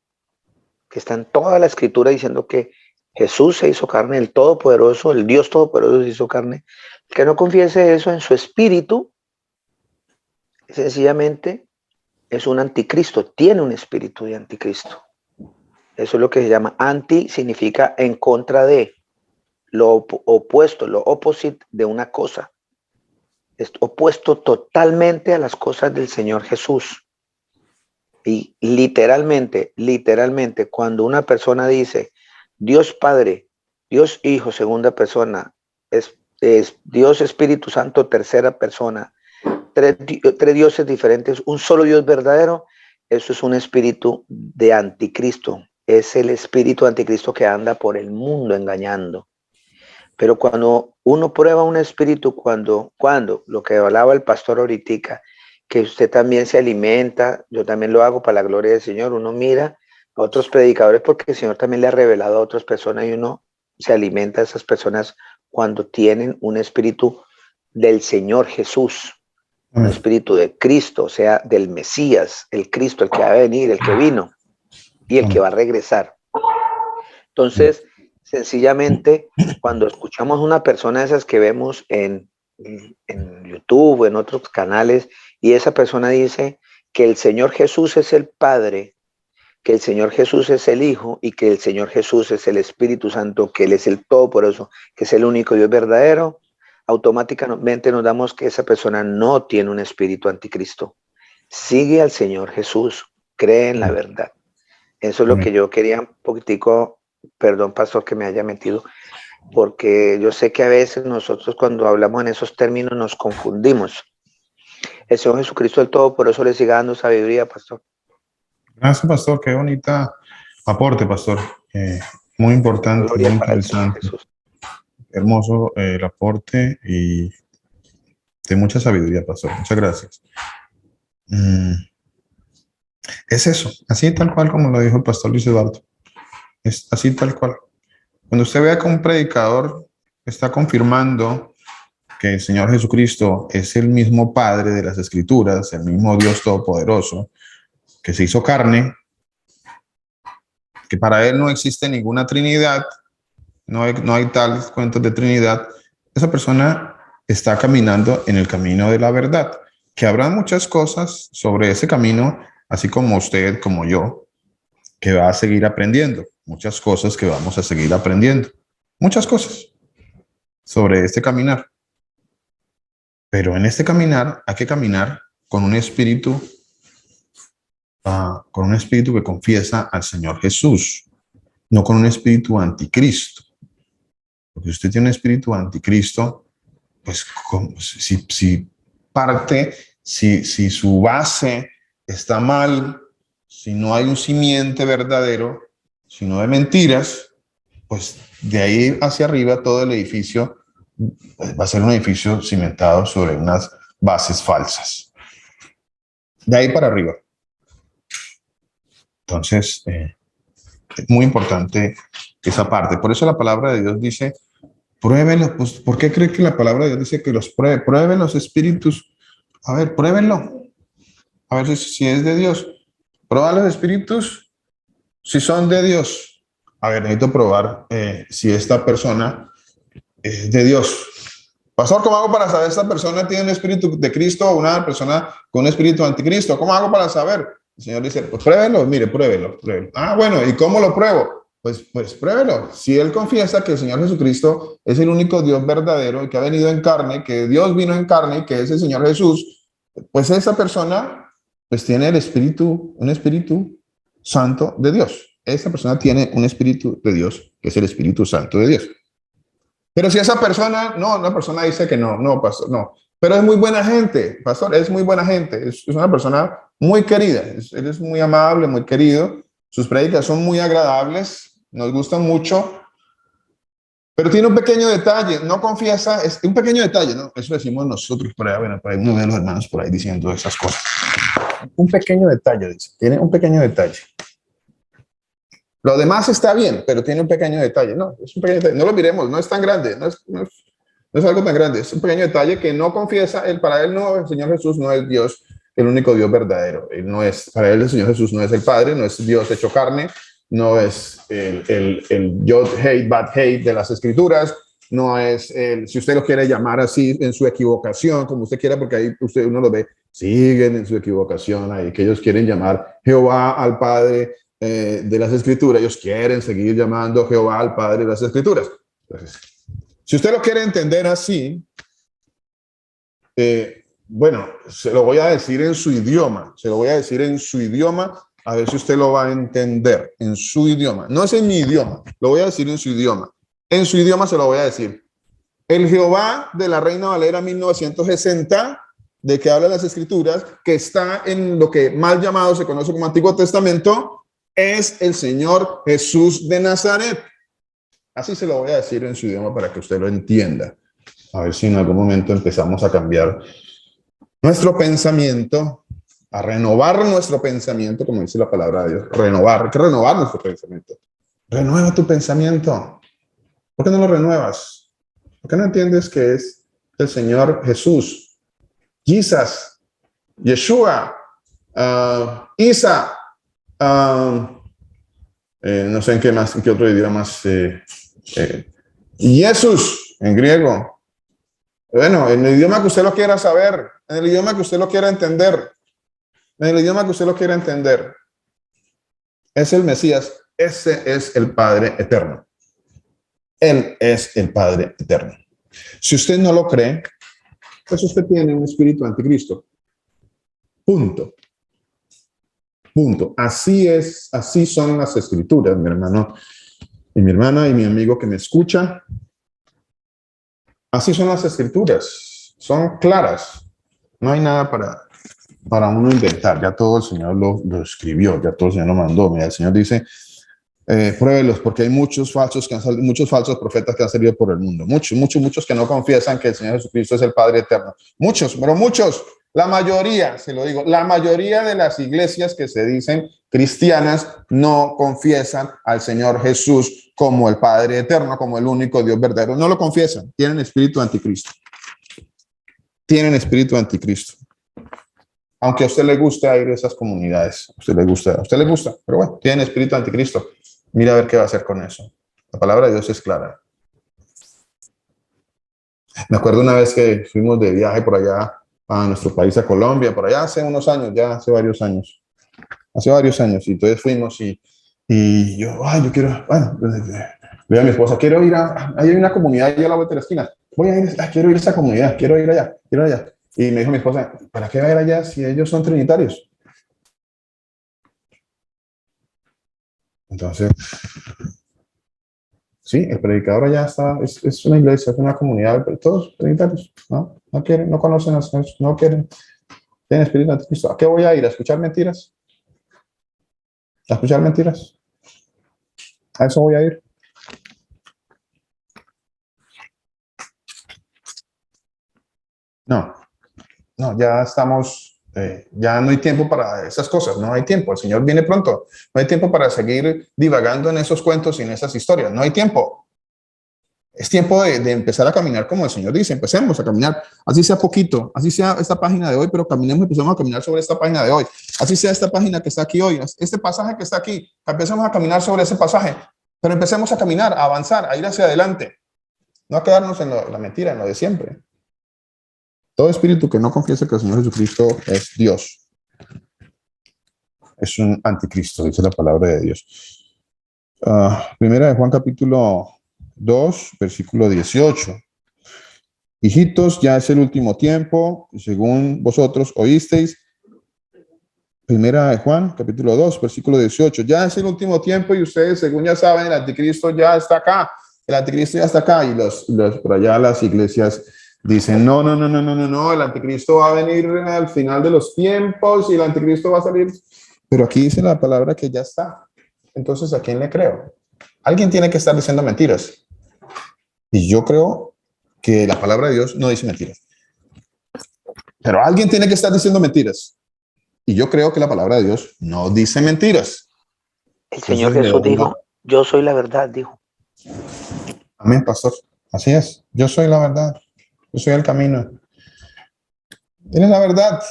que está en toda la Escritura diciendo que Jesús se hizo carne, el Todopoderoso, el Dios Todopoderoso se hizo carne. El que no confiese eso en su espíritu, sencillamente es un anticristo, tiene un espíritu de anticristo. Eso es lo que se llama anti, significa en contra de, lo opuesto, lo opposite de una cosa. Es opuesto totalmente a las cosas del Señor Jesús. Y literalmente, cuando una persona dice Dios Padre, Dios Hijo, segunda persona, es Dios Espíritu Santo, tercera persona, tres dioses diferentes, un solo Dios verdadero, eso es un espíritu de anticristo. Es el espíritu anticristo que anda por el mundo engañando. Pero cuando uno prueba un espíritu, cuando lo que hablaba el pastor ahorita, que usted también se alimenta, yo también lo hago para la gloria del Señor, uno mira a otros predicadores porque el Señor también le ha revelado a otras personas y uno se alimenta a esas personas cuando tienen un espíritu del Señor Jesús, un espíritu de Cristo, o sea, del Mesías, el Cristo, el que va a venir, el que vino y el que va a regresar. Entonces, sencillamente, cuando escuchamos una persona de esas que vemos en en YouTube o en otros canales, y esa persona dice que el Señor Jesús es el Padre, que el Señor Jesús es el Hijo y que el Señor Jesús es el Espíritu Santo, que Él es el Todopoderoso, que es el único Dios verdadero, automáticamente nos damos que esa persona no tiene un espíritu anticristo. Sigue al Señor Jesús, cree en la verdad. Eso es lo que yo quería un poquitico, perdón, pastor, que me haya metido, porque yo sé que a veces nosotros cuando hablamos en esos términos nos confundimos. El Señor Jesucristo el Todopoderoso le siga dando sabiduría, pastor. Gracias, pastor. Qué bonita aporte, pastor. Muy importante, Gloria muy para el Señor interesante. Jesús. Hermoso el aporte y de mucha sabiduría, pastor. Muchas gracias. Es eso, así tal cual como lo dijo el pastor Luis Eduardo. Es así tal cual. Cuando usted vea que un predicador está confirmando que el Señor Jesucristo es el mismo Padre de las Escrituras, el mismo Dios Todopoderoso, que se hizo carne, que para Él no existe ninguna Trinidad, no hay tales cuentos de Trinidad, esa persona está caminando en el camino de la verdad. Que habrá muchas cosas sobre ese camino, así como usted, como yo, que va a seguir aprendiendo. Muchas cosas que vamos a seguir aprendiendo. Muchas cosas sobre este caminar. Pero en este caminar hay que caminar con un espíritu que confiesa al Señor Jesús, no con un espíritu anticristo. Porque si usted tiene un espíritu anticristo, pues si su base está mal, si no hay un simiente verdadero, si no hay mentiras, pues de ahí hacia arriba todo el edificio va a ser un edificio cimentado sobre unas bases falsas. De ahí para arriba. Entonces, es muy importante esa parte. Por eso la palabra de Dios dice, pruébenlo. Pues, ¿por qué cree que la palabra de Dios dice que los prueben los espíritus? A ver, pruébenlo. A ver si es de Dios. Prueba los espíritus si son de Dios. A ver, necesito probar si esta persona es de Dios. Pastor, ¿cómo hago para saber si esta persona tiene un espíritu de Cristo o una persona con un espíritu anticristo? ¿Cómo hago para saber? El Señor dice, pues pruébelo, mire, pruébelo. Ah, bueno, ¿y cómo lo pruebo? Pues pruébelo. Si él confiesa que el Señor Jesucristo es el único Dios verdadero y que ha venido en carne, que Dios vino en carne y que es el Señor Jesús, pues esa persona pues tiene un espíritu santo de Dios. Esa persona tiene un espíritu de Dios, que es el Espíritu Santo de Dios. Pero si esa persona, una persona dice que no, pastor, no. Pero es muy buena gente, pastor, es muy buena gente. Es una persona muy querida. Él es muy amable, muy querido. Sus prédicas son muy agradables, nos gustan mucho. Pero tiene un pequeño detalle, no confiesa, es un pequeño detalle, ¿no? Eso decimos nosotros por ahí, bueno, por ahí uno ve a los hermanos por ahí diciendo esas cosas. Un pequeño detalle, dice, tiene un pequeño detalle. Lo demás está bien, pero tiene un pequeño detalle. No, es un pequeño detalle. No lo miremos, no es tan grande, no es algo tan grande. Es un pequeño detalle que no confiesa. Para él no, el Señor Jesús no es Dios, el único Dios verdadero. Él no es, para él el Señor Jesús no es el Padre, no es Dios hecho carne, no es el Yod, Hate, Bad Hate de las Escrituras, no es si usted lo quiere llamar así, en su equivocación, como usted quiera, porque ahí uno lo ve, siguen en su equivocación ahí, que ellos quieren llamar Jehová al Padre de las Escrituras, ellos quieren seguir llamando Jehová al Padre de las Escrituras. Entonces, si usted lo quiere entender así, bueno, se lo voy a decir en su idioma, a ver si usted lo va a entender, en su idioma. No es en mi idioma, lo voy a decir en su idioma. En su idioma se lo voy a decir. El Jehová de la Reina Valera 1960, de que hablan las Escrituras, que está en lo que mal llamado se conoce como Antiguo Testamento, es el Señor Jesús de Nazaret. Así se lo voy a decir en su idioma para que usted lo entienda. A ver si en algún momento empezamos a cambiar nuestro pensamiento, a renovar nuestro pensamiento, como dice la palabra de Dios. Hay que renovar nuestro pensamiento. Renueva tu pensamiento. ¿Por qué no lo renuevas? ¿Por qué no entiendes que es el Señor Jesús? Jesus, Yeshua, Isa, no sé en qué otro idioma más, Jesús en griego, Bueno, en el idioma que usted lo quiera saber, en el idioma que usted lo quiera entender, en el idioma que usted lo quiera entender, es el Mesías, ese es el Padre eterno. Él es el Padre eterno. Si usted no lo cree, pues usted tiene un espíritu anticristo. Punto. Punto. Así es, así son las escrituras, mi hermano y mi hermana y mi amigo que me escucha. Así son las escrituras. Son claras. No hay nada para uno inventar. Ya todo el Señor lo escribió, ya todo el Señor lo mandó. Mira, el Señor dice, pruébelos, porque hay muchos falsos profetas que han salido por el mundo. Muchos que no confiesan que el Señor Jesucristo es el Padre eterno. Muchos, pero muchos. La mayoría, se lo digo, la mayoría de las iglesias que se dicen cristianas no confiesan al Señor Jesús como el Padre eterno, como el único Dios verdadero. No lo confiesan. Tienen espíritu anticristo. Tienen espíritu anticristo. Aunque a usted le guste ir a esas comunidades, a usted le gusta, pero bueno, tienen espíritu anticristo. Mira a ver qué va a hacer con eso. La palabra de Dios es clara. Me acuerdo una vez que fuimos de viaje por allá a nuestro país, a Colombia, por allá hace unos años, ya hace varios años, y entonces fuimos y yo quiero, bueno, le digo a mi esposa, quiero ir ahí hay una comunidad allá a la vuelta de la esquina, quiero ir a esa comunidad, quiero ir allá. Y me dijo mi esposa, ¿para qué va a ir allá si ellos son trinitarios? Entonces, sí, el predicador allá está, es una iglesia, es una comunidad, pero todos trinitarios, ¿no? No quieren, no conocen a Dios, no quieren, tienen espíritu anticristo. ¿A qué voy a ir? ¿A escuchar mentiras? ¿A escuchar mentiras? A eso voy a ir. No, ya estamos, ya no hay tiempo para esas cosas, no hay tiempo, el Señor viene pronto, no hay tiempo para seguir divagando en esos cuentos y en esas historias, no hay tiempo. Es tiempo de empezar a caminar como el Señor dice, empecemos a caminar, así sea poquito, así sea esta página de hoy, pero caminemos y empecemos a caminar sobre esta página de hoy, así sea esta página que está aquí hoy, este pasaje que está aquí, empecemos a caminar sobre ese pasaje, pero empecemos a caminar, a avanzar, a ir hacia adelante, no a quedarnos en la mentira, en lo de siempre. Todo espíritu que no confiese que el Señor Jesucristo es Dios es un anticristo, dice la palabra de Dios. Primera de Juan capítulo 2, versículo 18. Hijitos, ya es el último tiempo, según vosotros oísteis. Primera de Juan capítulo 2, versículo 18. Ya es el último tiempo y ustedes, según ya saben, el anticristo ya está acá. El anticristo ya está acá y los por allá las iglesias dicen, no, el anticristo va a venir al final de los tiempos y el anticristo va a salir. Pero aquí dice la palabra que ya está. Entonces, ¿a quién le creo? Alguien tiene que estar diciendo mentiras. Y yo creo que la palabra de Dios no dice mentiras. Pero alguien tiene que estar diciendo mentiras. Y yo creo que la palabra de Dios no dice mentiras. El Señor Jesús dijo, yo soy la verdad, dijo. Amén, pastor. Así es. Yo soy la verdad. Yo soy el camino. Él es la verdad.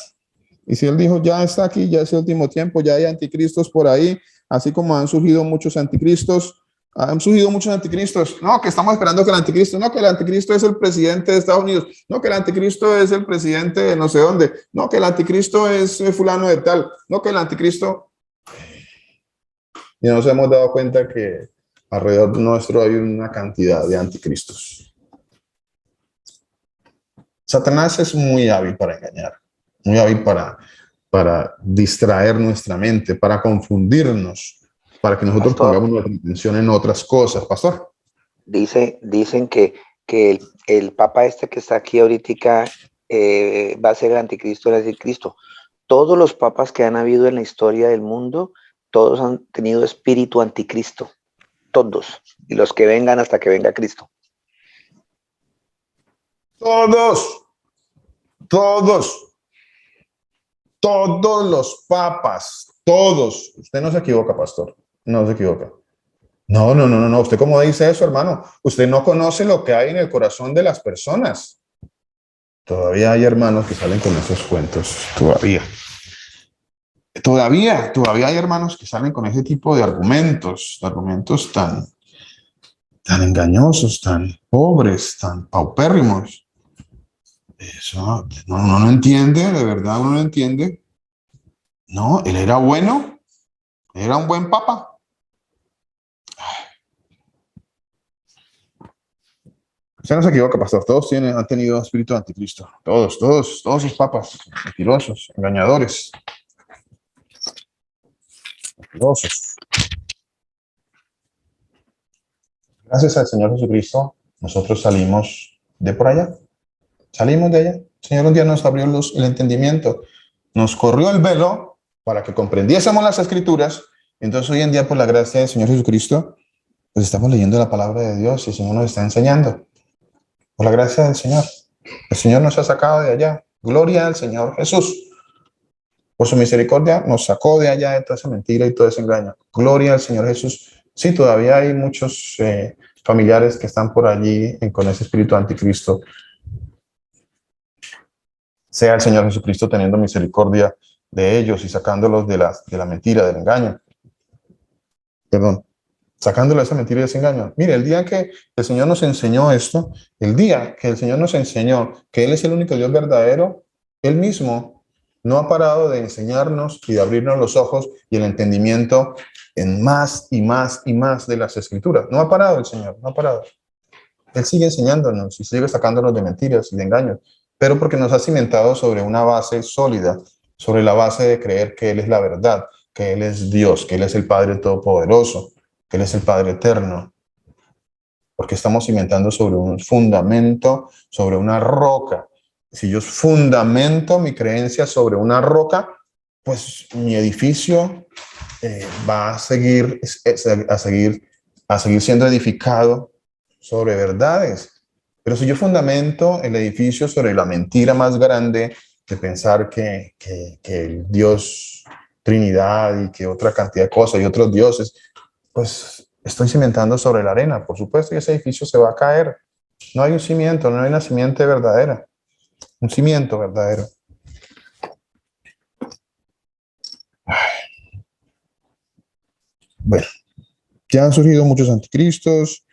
Y si él dijo, ya está aquí, ya es el último tiempo, ya hay anticristos por ahí, así como han surgido muchos anticristos. No, que estamos esperando que el anticristo, no, que el anticristo es el presidente de Estados Unidos, no, que el anticristo es el presidente de no sé dónde, no, que el anticristo es fulano de tal, no, que el anticristo. Y nos hemos dado cuenta que alrededor nuestro hay una cantidad de anticristos. Satanás es muy hábil para engañar, muy hábil para distraer nuestra mente, para confundirnos, para que nosotros pongamos nuestra atención en otras cosas. Pastor. Dicen que el papa este que está aquí ahorita va a ser el anticristo, Todos los papas que han habido en la historia del mundo, todos han tenido espíritu anticristo. Todos. Y los que vengan hasta que venga Cristo. Todos los papas, todos. Usted no se equivoca, pastor. No se equivoca. No. ¿Usted cómo dice eso, hermano? Usted no conoce lo que hay en el corazón de las personas. Todavía hay hermanos que salen con esos cuentos. Todavía hay hermanos que salen con ese tipo de argumentos tan engañosos, tan pobres, tan paupérrimos. Eso, no, uno no entiende, de verdad uno no entiende. No, él era bueno, era un buen papa. Usted no se equivoca, pastor. Todos han tenido espíritu de anticristo. Todos los papas, mentirosos, engañadores, mentirosos. Gracias al Señor Jesucristo, nosotros salimos de por allá. Salimos de allá. El Señor un día nos abrió el entendimiento, nos corrió el velo para que comprendiésemos las Escrituras. Entonces hoy en día, por la gracia del Señor Jesucristo, pues estamos leyendo la palabra de Dios y el Señor nos está enseñando. Por la gracia del Señor. El Señor nos ha sacado de allá. Gloria al Señor Jesús. Por su misericordia nos sacó de allá de toda esa mentira y todo ese engaño. Gloria al Señor Jesús. Sí, todavía hay muchos familiares que están por allí con ese espíritu anticristo. Sea el Señor Jesucristo teniendo misericordia de ellos y sacándolos de la mentira, del engaño. Perdón. Sacándole esa mentira y ese engaño. Mire, el día que el Señor nos enseñó esto, el día que el Señor nos enseñó que Él es el único Dios verdadero, Él mismo no ha parado de enseñarnos y de abrirnos los ojos y el entendimiento en más y más y más de las Escrituras. No ha parado el Señor, no ha parado. Él sigue enseñándonos y sigue sacándonos de mentiras y de engaños, pero porque nos ha cimentado sobre una base sólida, sobre la base de creer que Él es la verdad, que Él es Dios, que Él es el Padre Todopoderoso, que Él es el Padre Eterno, porque estamos cimentando sobre un fundamento, sobre una roca. Si yo fundamento mi creencia sobre una roca, pues mi edificio va a seguir siendo edificado sobre verdades. Pero si yo fundamento el edificio sobre la mentira más grande de pensar que el Dios Trinidad y que otra cantidad de cosas y otros dioses, pues estoy cimentando sobre la arena, por supuesto, y ese edificio se va a caer. No hay un cimiento, no hay una simiente verdadera, un cimiento verdadero. Bueno, ya han surgido muchos anticristos,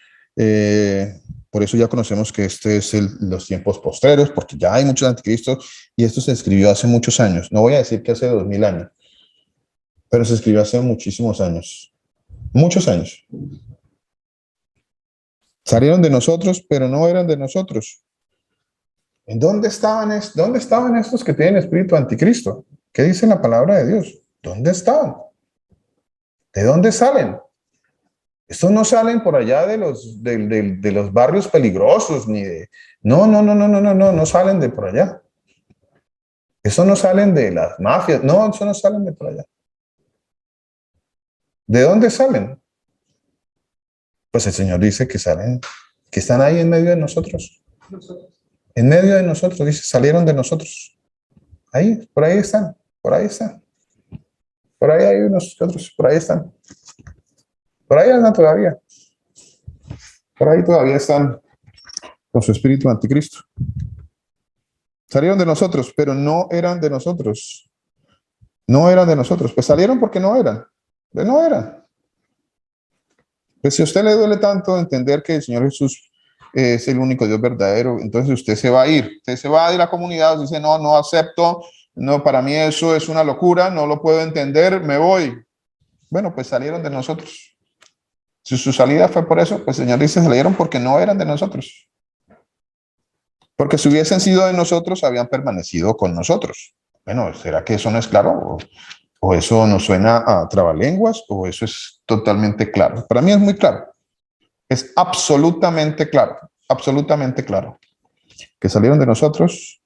por eso ya conocemos que este es los tiempos postreros, porque ya hay muchos anticristos y esto se escribió hace muchos años. No voy a decir que hace 2000 años, pero se escribió hace muchísimos años. Muchos años. Salieron de nosotros, pero no eran de nosotros. ¿En dónde estaban estos que tienen espíritu anticristo? ¿Qué dice la palabra de Dios? ¿Dónde estaban? ¿De dónde salen? Estos no salen por allá de los barrios peligrosos, ni de... No salen de por allá. Eso no salen de las mafias, no, eso no salen de por allá. ¿De dónde salen? Pues el Señor dice que salen, que están ahí en medio de nosotros. En medio de nosotros, dice, salieron de nosotros. Ahí, por ahí están, por ahí están. Por ahí hay unos otros, por ahí están. Por ahí andan todavía. Por ahí todavía están con su espíritu anticristo. Salieron de nosotros, pero no eran de nosotros. No eran de nosotros. Pues salieron porque no eran. No eran. Pues si a usted le duele tanto entender que el Señor Jesús es el único Dios verdadero, entonces usted se va a ir. Usted se va de la comunidad, usted dice, no acepto, no, para mí eso es una locura, no lo puedo entender, me voy. Bueno, pues salieron de nosotros. Si su salida fue por eso, pues el Señor dice, salieron porque no eran de nosotros. Porque si hubiesen sido de nosotros, habían permanecido con nosotros. Bueno, ¿será que eso no es claro? ¿O eso nos suena a trabalenguas? ¿O eso es totalmente claro? Para mí es muy claro. Es absolutamente claro. Absolutamente claro. Que salieron de nosotros,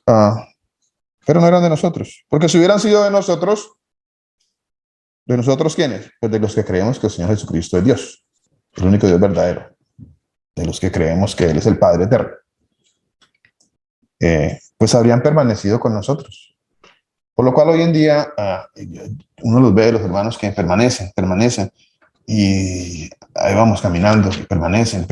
pero no eran de nosotros. Porque si hubieran sido de nosotros ¿quiénes? Pues de los que creemos que el Señor Jesucristo es Dios. El único Dios verdadero. De los que creemos que Él es el Padre eterno. Pues habrían permanecido con nosotros. Por lo cual hoy en día uno los ve, los hermanos que permanecen, y ahí vamos caminando, permanecen,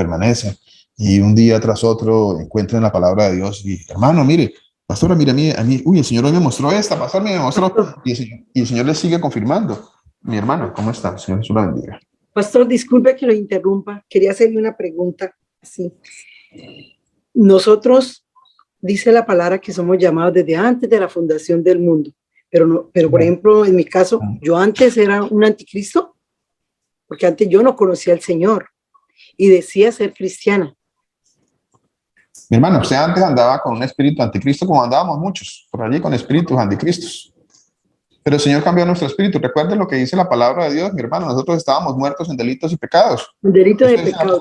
y un día tras otro encuentran la palabra de Dios y, hermano, mire, pastora, mire a mí, uy, el Señor hoy me mostró esta, pastor, me mostró, y el Señor le sigue confirmando. Mi hermano, ¿cómo está? El Señor Jesús la bendiga. Pastor, disculpe que lo interrumpa, quería hacerle una pregunta así. Nosotros dice la palabra que somos llamados desde antes de la fundación del mundo. Pero, no, pero por ejemplo, en mi caso, yo antes era un anticristo, porque antes yo no conocía al Señor y decía ser cristiana. Mi hermano, usted antes andaba con un espíritu anticristo, como andábamos muchos, por allí con espíritus anticristos. Pero el Señor cambió nuestro espíritu. Recuerden lo que dice la palabra de Dios, mi hermano. Nosotros estábamos muertos en delitos y pecados. Delitos de pecado.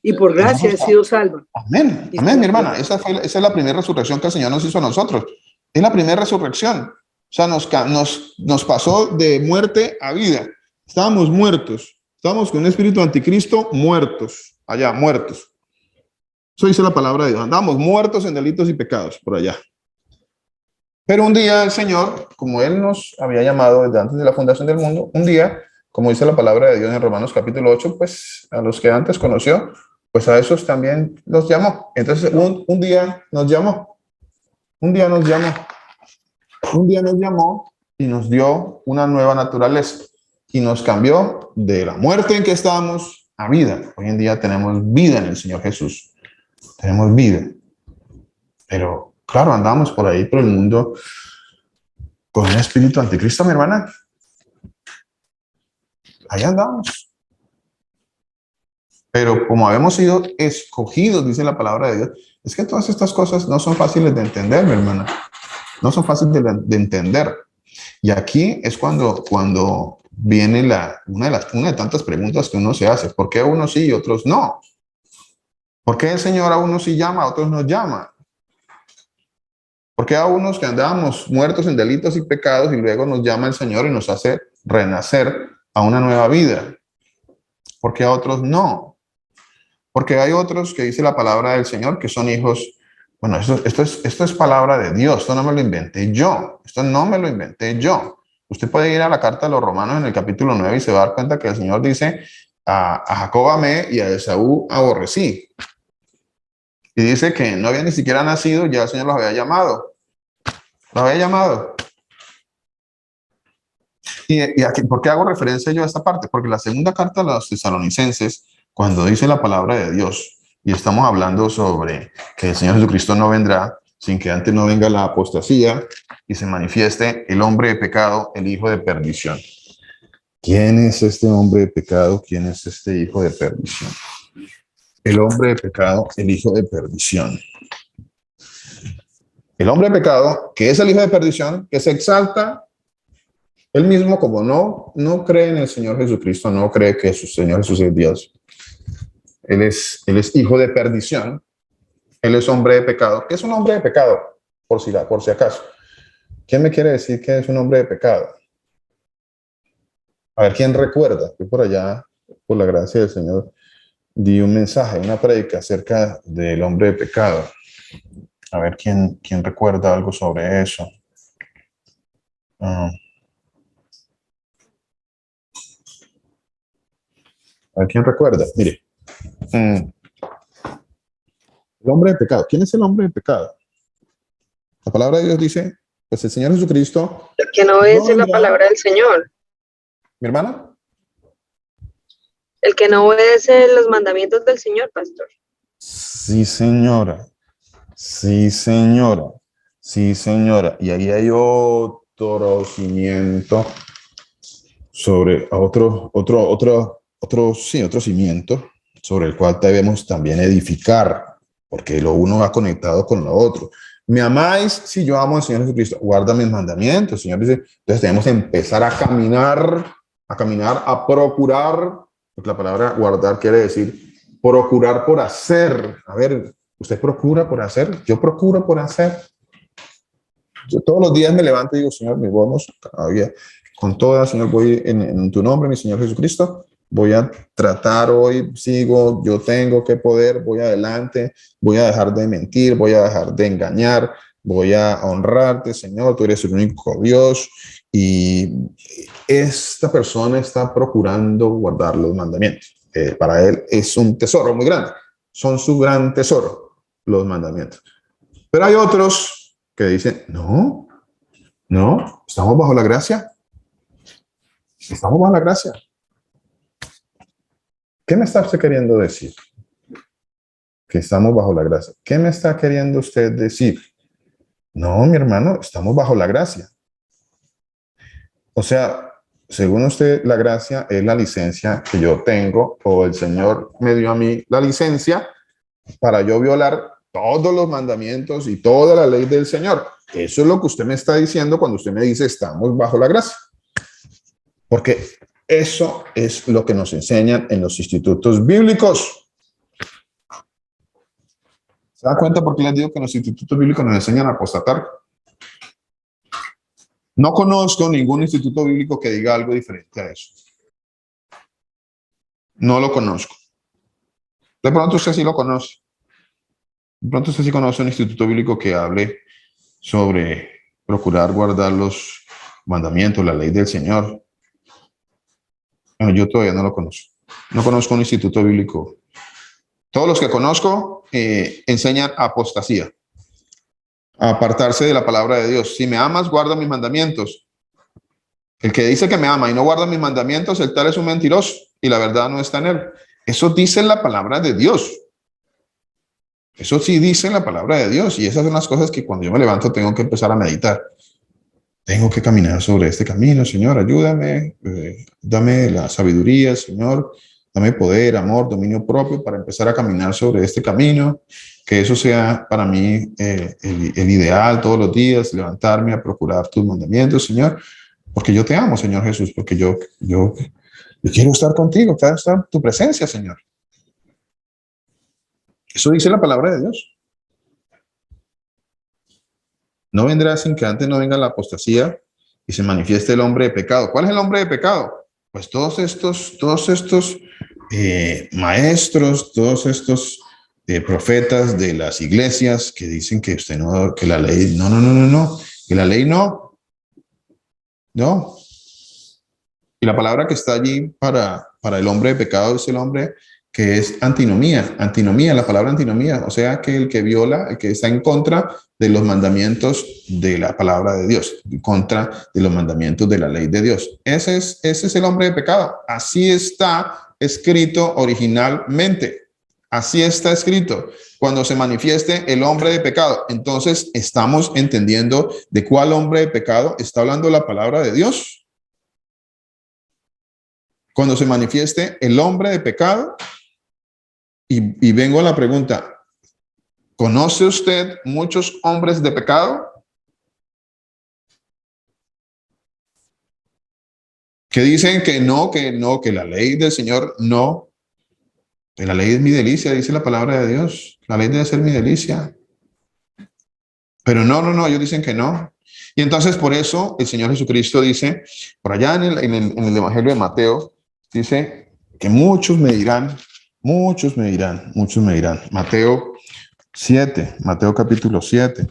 Y por gracia he sido salva. Amén, amén, mi hermana. Esa es la primera resurrección que el Señor nos hizo a nosotros. Es la primera resurrección. O sea, nos pasó de muerte a vida. Estábamos muertos. Estábamos con un espíritu anticristo muertos. Allá, muertos. Eso dice la palabra de Dios. Andábamos muertos en delitos y pecados por allá. Pero un día el Señor, como Él nos había llamado desde antes de la fundación del mundo, un día, como dice la palabra de Dios en Romanos capítulo 8, pues a los que antes conoció, pues a esos también los llamó. Entonces un día nos llamó, un día nos llamó y nos dio una nueva naturaleza y nos cambió de la muerte en que estábamos a vida. Hoy en día tenemos vida en el Señor Jesús. Tenemos vida. Pero claro, andamos por ahí, por el mundo, con un espíritu anticristo, mi hermana. Ahí andamos. Pero como habemos sido escogidos, dice la palabra de Dios, es que todas estas cosas no son fáciles de entender, mi hermana. No son fáciles de entender. Y aquí es cuando viene una de tantas preguntas que uno se hace. ¿Por qué unos sí y otros no? ¿Por qué el Señor a unos sí llama, a otros no llama? ¿Por qué a unos que andábamos muertos en delitos y pecados y luego nos llama el Señor y nos hace renacer a una nueva vida? ¿Por qué a otros no? Porque hay otros que dice la palabra del Señor que son hijos. Bueno, esto es palabra de Dios, esto no me lo inventé yo, esto no me lo inventé yo. Usted puede ir a la carta de los Romanos en el capítulo 9 y se va a dar cuenta que el Señor dice, a Jacob amé y a Esaú aborrecí. Y dice que no había ni siquiera nacido, ya el Señor los había llamado. Los había llamado. Y aquí, ¿por qué hago referencia yo a esta parte? Porque la segunda carta a los tesalonicenses, cuando dice la palabra de Dios, y estamos hablando sobre que el Señor Jesucristo no vendrá sin que antes no venga la apostasía y se manifieste el hombre de pecado, el hijo de perdición. ¿Quién es este hombre de pecado? ¿Quién es este hijo de perdición? El hombre de pecado, el hijo de perdición. El hombre de pecado, que es el hijo de perdición, que se exalta él mismo como no cree en el Señor Jesucristo, no cree que su Señor Jesús es Dios. Él es hijo de perdición. Él es hombre de pecado. ¿Qué es un hombre de pecado? Por si acaso. ¿Quién me quiere decir que es un hombre de pecado? A ver, ¿quién recuerda? Yo por allá, por la gracia del Señor, di un mensaje, una prédica acerca del hombre de pecado. A ver, ¿quién recuerda algo sobre eso? A ver, ¿quién recuerda? Mire. El hombre de pecado. ¿Quién es el hombre de pecado? La palabra de Dios dice, pues el Señor Jesucristo... El que no obedece la palabra del Señor. ¿Mi hermana? El que no obedece los mandamientos del Señor, pastor. Sí, señora. Sí, señora. Sí, señora. Y ahí hay otro cimiento sobre otro cimiento sobre el cual debemos también edificar, porque lo uno va conectado con lo otro. ¿Me amáis? Si yo amo al Señor Jesucristo, guarda mis mandamientos. El Señor dice, entonces tenemos que empezar a caminar, a procurar, porque la palabra guardar quiere decir procurar por hacer. A ver, ¿usted procura por hacer? Yo procuro por hacer. Yo todos los días me levanto y digo, Señor, mis bonos, cada día, con todas, Señor, voy en tu nombre, mi Señor Jesucristo, voy a tratar hoy, sigo, yo tengo que poder, voy adelante, voy a dejar de mentir, voy a dejar de engañar, voy a honrarte, Señor, tú eres el único Dios. Y esta persona está procurando guardar los mandamientos. Para él es un tesoro muy grande, son su gran tesoro, los mandamientos. Pero hay otros que dicen, no, estamos bajo la gracia. Estamos bajo la gracia. ¿Qué me está usted queriendo decir? que estamos bajo la gracia. ¿Qué me está queriendo usted decir? No, mi hermano, estamos bajo la gracia. O sea, según usted, la gracia es la licencia que yo tengo, o el Señor me dio a mí la licencia para yo violar todos los mandamientos y toda la ley del Señor. Eso es lo que usted me está diciendo cuando usted me dice estamos bajo la gracia. Porque eso es lo que nos enseñan en los institutos bíblicos. ¿Se da cuenta por qué les digo que en los institutos bíblicos nos enseñan a apostatar? No conozco ningún instituto bíblico que diga algo diferente a eso. No lo conozco. De pronto usted sí lo conoce. De pronto usted sí conoce un instituto bíblico que hable sobre procurar guardar los mandamientos, la ley del Señor. Bueno, yo todavía no lo conozco. No conozco un instituto bíblico. Todos los que conozco enseñan apostasía, a apartarse de la palabra de Dios. Si me amas, guarda mis mandamientos. El que dice que me ama y no guarda mis mandamientos, el tal es un mentiroso y la verdad no está en él. Eso dice la palabra de Dios. Eso sí dice la palabra de Dios, y esas son las cosas que cuando yo me levanto tengo que empezar a meditar. Tengo que caminar sobre este camino, Señor, ayúdame, dame la sabiduría, Señor, dame poder, amor, dominio propio para empezar a caminar sobre este camino, que eso sea para mí el ideal todos los días, levantarme a procurar tus mandamientos, Señor, porque yo te amo, Señor Jesús, porque yo quiero estar contigo, quiero estar en tu presencia, Señor. Eso dice la palabra de Dios. No vendrá sin que antes no venga la apostasía y se manifieste el hombre de pecado. ¿Cuál es el hombre de pecado? Pues todos estos maestros, todos estos profetas de las iglesias que dicen que usted no, que la ley, no, que la ley no. Y la palabra que está allí para el hombre de pecado es el hombre que es antinomía, la palabra antinomía, o sea que el que viola, el que está en contra de los mandamientos de la palabra de Dios, en contra de los mandamientos de la ley de Dios. Ese es el hombre de pecado. Así está escrito originalmente. Así está escrito. Cuando se manifieste el hombre de pecado, entonces estamos entendiendo de cuál hombre de pecado está hablando la palabra de Dios. Cuando se manifieste el hombre de pecado, y vengo a la pregunta, ¿conoce usted muchos hombres de pecado? Que dicen que que la ley del Señor no, que la ley es mi delicia, dice la palabra de Dios, la ley debe ser mi delicia. Pero no, ellos dicen que no. Y entonces por eso el Señor Jesucristo dice, por allá en el Evangelio de Mateo, dice que muchos me dirán. Mateo 7, Mateo capítulo 7.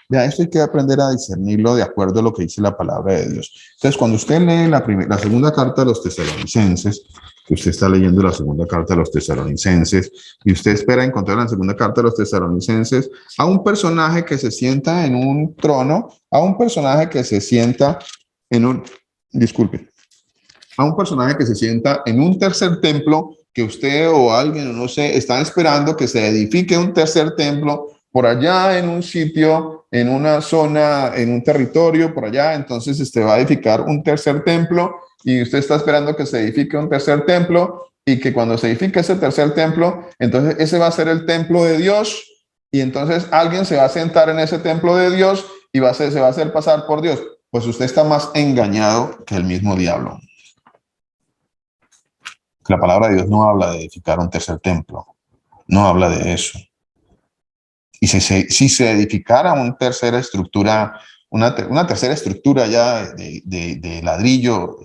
Vea, esto hay que aprender a discernirlo de acuerdo a lo que dice la palabra de Dios. Entonces, cuando usted lee la segunda carta de los tesalonicenses, que usted está leyendo la segunda carta de los tesalonicenses, y usted espera encontrar en la segunda carta de los tesalonicenses a un personaje que se sienta en un trono, a un personaje que se sienta en un, a un personaje que se sienta en un tercer templo, que usted o alguien, no sé, están esperando que se edifique un tercer templo por allá en un sitio, en una zona, en un territorio, por allá. Entonces va a edificar un tercer templo y usted está esperando que se edifique un tercer templo y que cuando se edifique ese tercer templo, entonces ese va a ser el templo de Dios y entonces alguien se va a sentar en ese templo de Dios y se va a hacer pasar por Dios. Pues usted está más engañado que el mismo diablo. La palabra de Dios no habla de edificar un tercer templo, no habla de eso. Y si se edificara una tercera estructura, una tercera estructura ya de ladrillo,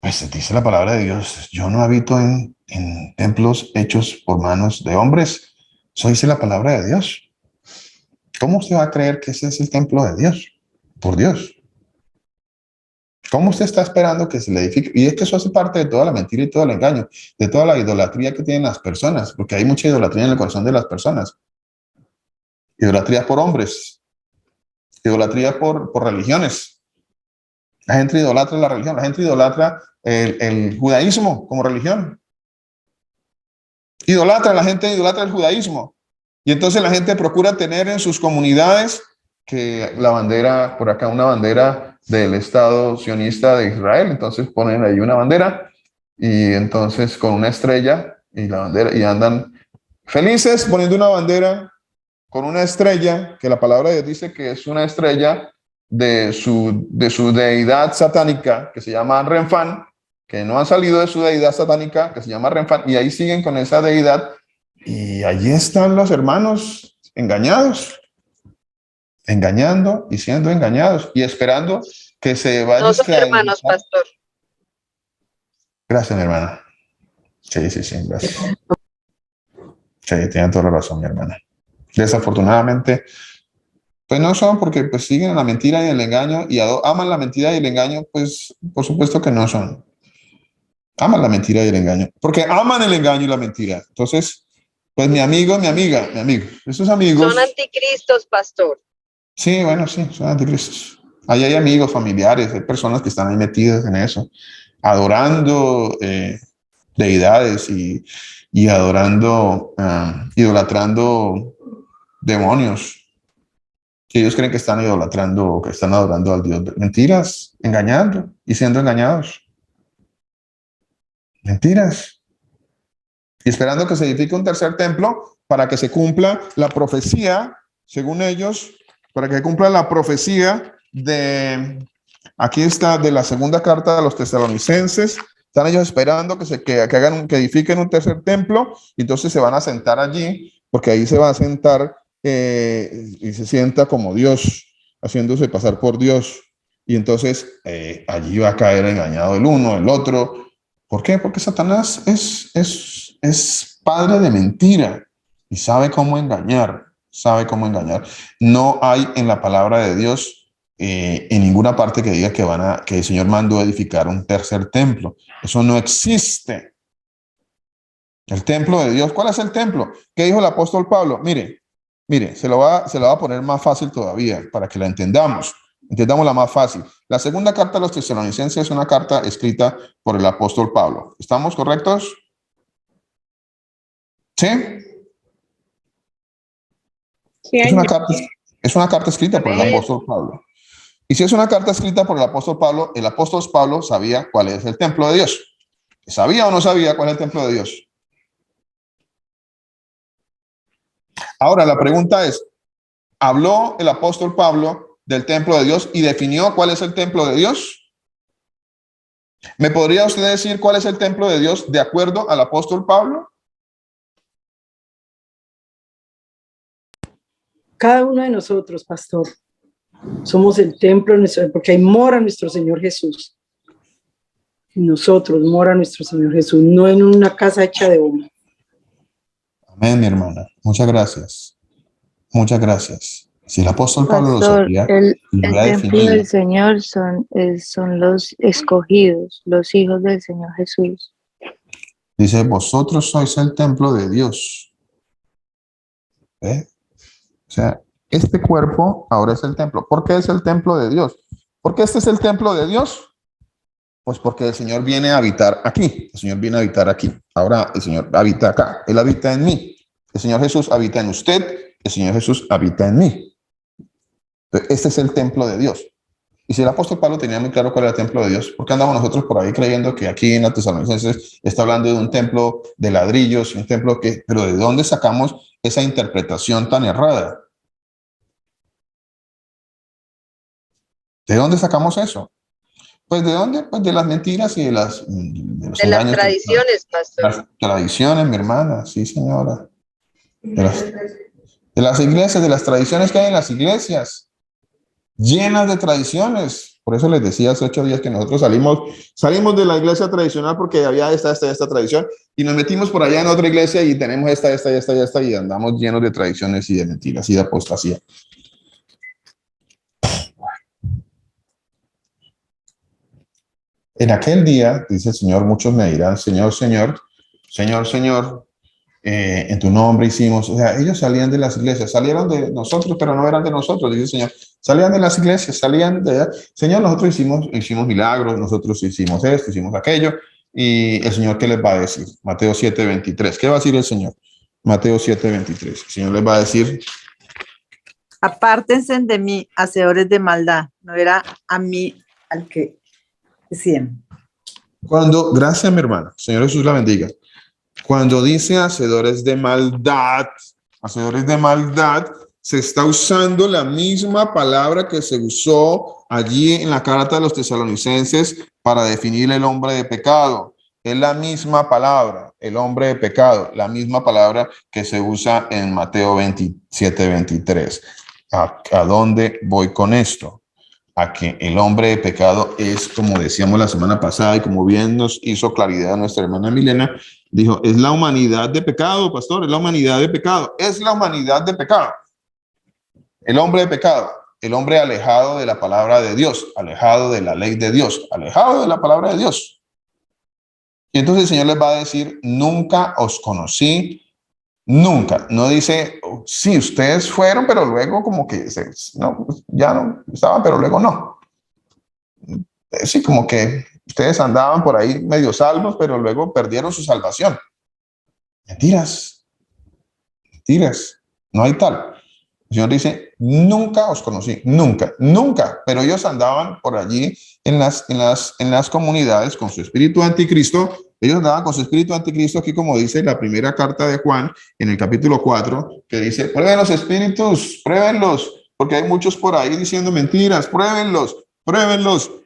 pues dice la palabra de Dios, yo no habito en templos hechos por manos de hombres, eso dice la palabra de Dios. ¿Cómo usted va a creer que ese es el templo de Dios? Por Dios. ¿Cómo usted está esperando que se le edifique? Y es que eso hace parte de toda la mentira y todo el engaño, de toda la idolatría que tienen las personas, porque hay mucha idolatría en el corazón de las personas. Idolatría por hombres, idolatría por religiones. La gente idolatra la religión, la gente idolatra el judaísmo como religión. La gente idolatra el judaísmo. Y entonces la gente procura tener en sus comunidades que la bandera, por acá una bandera del Estado sionista de Israel. Entonces ponen ahí una bandera y entonces con una estrella y la bandera y andan felices poniendo una bandera con una estrella, que la palabra de Dios dice que es una estrella de su deidad satánica, que se llama Renfán, que no han salido de su deidad satánica, que se llama Renfán, y ahí siguen con esa deidad, y allí están los hermanos engañados, engañando y siendo engañados, y esperando que se vayan. No son hermanos, pastor. Gracias, mi hermana. Sí, gracias. Sí, tiene toda la razón, mi hermana. Desafortunadamente, pues no son, porque pues siguen la mentira y el engaño y aman la mentira y el engaño, pues por supuesto que no son. Aman la mentira y el engaño, porque aman el engaño y la mentira. Entonces, pues mi amigo, mi amiga, mi amigo, esos amigos. Son anticristos, pastor. Sí, bueno, sí, son anticristos. Ahí hay amigos, familiares, hay personas que están ahí metidas en eso, adorando deidades y adorando, idolatrando demonios, que ellos creen que están idolatrando o que están adorando al Dios de mentiras, engañando y siendo engañados. Mentiras. Y esperando que se edifique un tercer templo para que se cumpla la profecía, según ellos, para que cumpla la profecía aquí está, de la segunda carta de los tesalonicenses. Están ellos esperando que edifiquen un tercer templo, y entonces se van a sentar allí, porque ahí se va a sentar y se sienta como Dios, haciéndose pasar por Dios. Y entonces allí va a caer engañado el uno, el otro. ¿Por qué? Porque Satanás es padre de mentira y sabe cómo engañar, No hay en la palabra de Dios en ninguna parte que diga que el Señor mandó edificar un tercer templo. Eso no existe. El templo de Dios, ¿cuál es el templo? ¿Qué dijo el apóstol Pablo? Mire, se lo va a poner más fácil todavía para que la entendamos. Entendámosla más fácil. La segunda carta a los tesalonicenses es una carta escrita por el apóstol Pablo. ¿Estamos correctos? ¿Sí? Sí, Es una carta escrita por el apóstol Pablo. Y si es una carta escrita por el apóstol Pablo sabía cuál es el templo de Dios. ¿Sabía o no sabía cuál es el templo de Dios? Ahora la pregunta es, ¿habló el apóstol Pablo del templo de Dios y definió cuál es el templo de Dios? ¿Me podría usted decir cuál es el templo de Dios de acuerdo al apóstol Pablo? Cada uno de nosotros, pastor, somos el templo, porque ahí mora nuestro Señor Jesús. En nosotros mora nuestro Señor Jesús, no en una casa hecha de hombre. Amén, mi hermana. Muchas gracias. Muchas gracias. Si el apóstol Pablo lo sabía, el templo del Señor son los escogidos, los hijos del Señor Jesús. Dice, vosotros sois el templo de Dios. ¿Eh? O sea, este cuerpo ahora es el templo. ¿Por qué es el templo de Dios? ¿Por qué este es el templo de Dios? Pues porque el Señor viene a habitar aquí. El Señor viene a habitar aquí. Ahora el Señor habita acá. Él habita en mí. El Señor Jesús habita en usted. El Señor Jesús habita en mí. Entonces, este es el templo de Dios. Y si el apóstol Pablo tenía muy claro cuál era el templo de Dios, ¿por qué andamos nosotros por ahí creyendo que aquí en la Tesalonicenses está hablando de un templo de ladrillos, un templo pero ¿de dónde sacamos esa interpretación tan errada? ¿De dónde sacamos eso? Pues ¿de dónde? Pues de las mentiras y de las tradiciones, pastor. Las tradiciones, mi hermana, sí, señora. De las iglesias, de las tradiciones que hay en las iglesias, llenas de tradiciones. Por eso les decía hace 8 días que nosotros salimos de la iglesia tradicional porque había esta tradición, y nos metimos por allá en otra iglesia y tenemos esta, y andamos llenos de tradiciones y de mentiras y de apostasía. En aquel día, dice el Señor, muchos me dirán, Señor, Señor, Señor, Señor, en tu nombre hicimos. O sea, ellos salían de las iglesias, salieron de nosotros, pero no eran de nosotros, dice el Señor. Salían de las iglesias, salían de allá. Señor, nosotros hicimos milagros, nosotros hicimos esto, hicimos aquello, Y el Señor, ¿qué les va a decir? Mateo 7:23. ¿Qué va a decir el Señor? Mateo 7:23. El Señor les va a decir: apártense de mí, hacedores de maldad. No era a mí al que decían. gracias, mi hermana, Señor Jesús la bendiga. Cuando dice hacedores de maldad, se está usando la misma palabra que se usó allí en la carta de los tesalonicenses para definir el hombre de pecado. Es la misma palabra, el hombre de pecado, la misma palabra que se usa en Mateo 27:23. ¿A dónde voy con esto? A que el hombre de pecado es, como decíamos la semana pasada y como bien nos hizo claridad nuestra hermana Milena, dijo, es la humanidad de pecado, pastor, es la humanidad de pecado, es la humanidad de pecado. El hombre de pecado, el hombre alejado de la palabra de Dios, alejado de la ley de Dios, alejado de la palabra de Dios. Y entonces el Señor les va a decir, nunca os conocí, nunca. No dice, sí, ustedes fueron, pero luego como que no, ya no estaban, pero luego no. Sí, como que ustedes andaban por ahí medio salvos, pero luego perdieron su salvación. Mentiras, no hay tal. El Señor dice, nunca os conocí, nunca, pero ellos andaban por allí en las comunidades con su espíritu anticristo. Ellos andaban con su espíritu anticristo, aquí como dice la primera carta de Juan, en el capítulo 4, que dice, prueben los espíritus, pruébenlos, porque hay muchos por ahí diciendo mentiras, pruébenlos.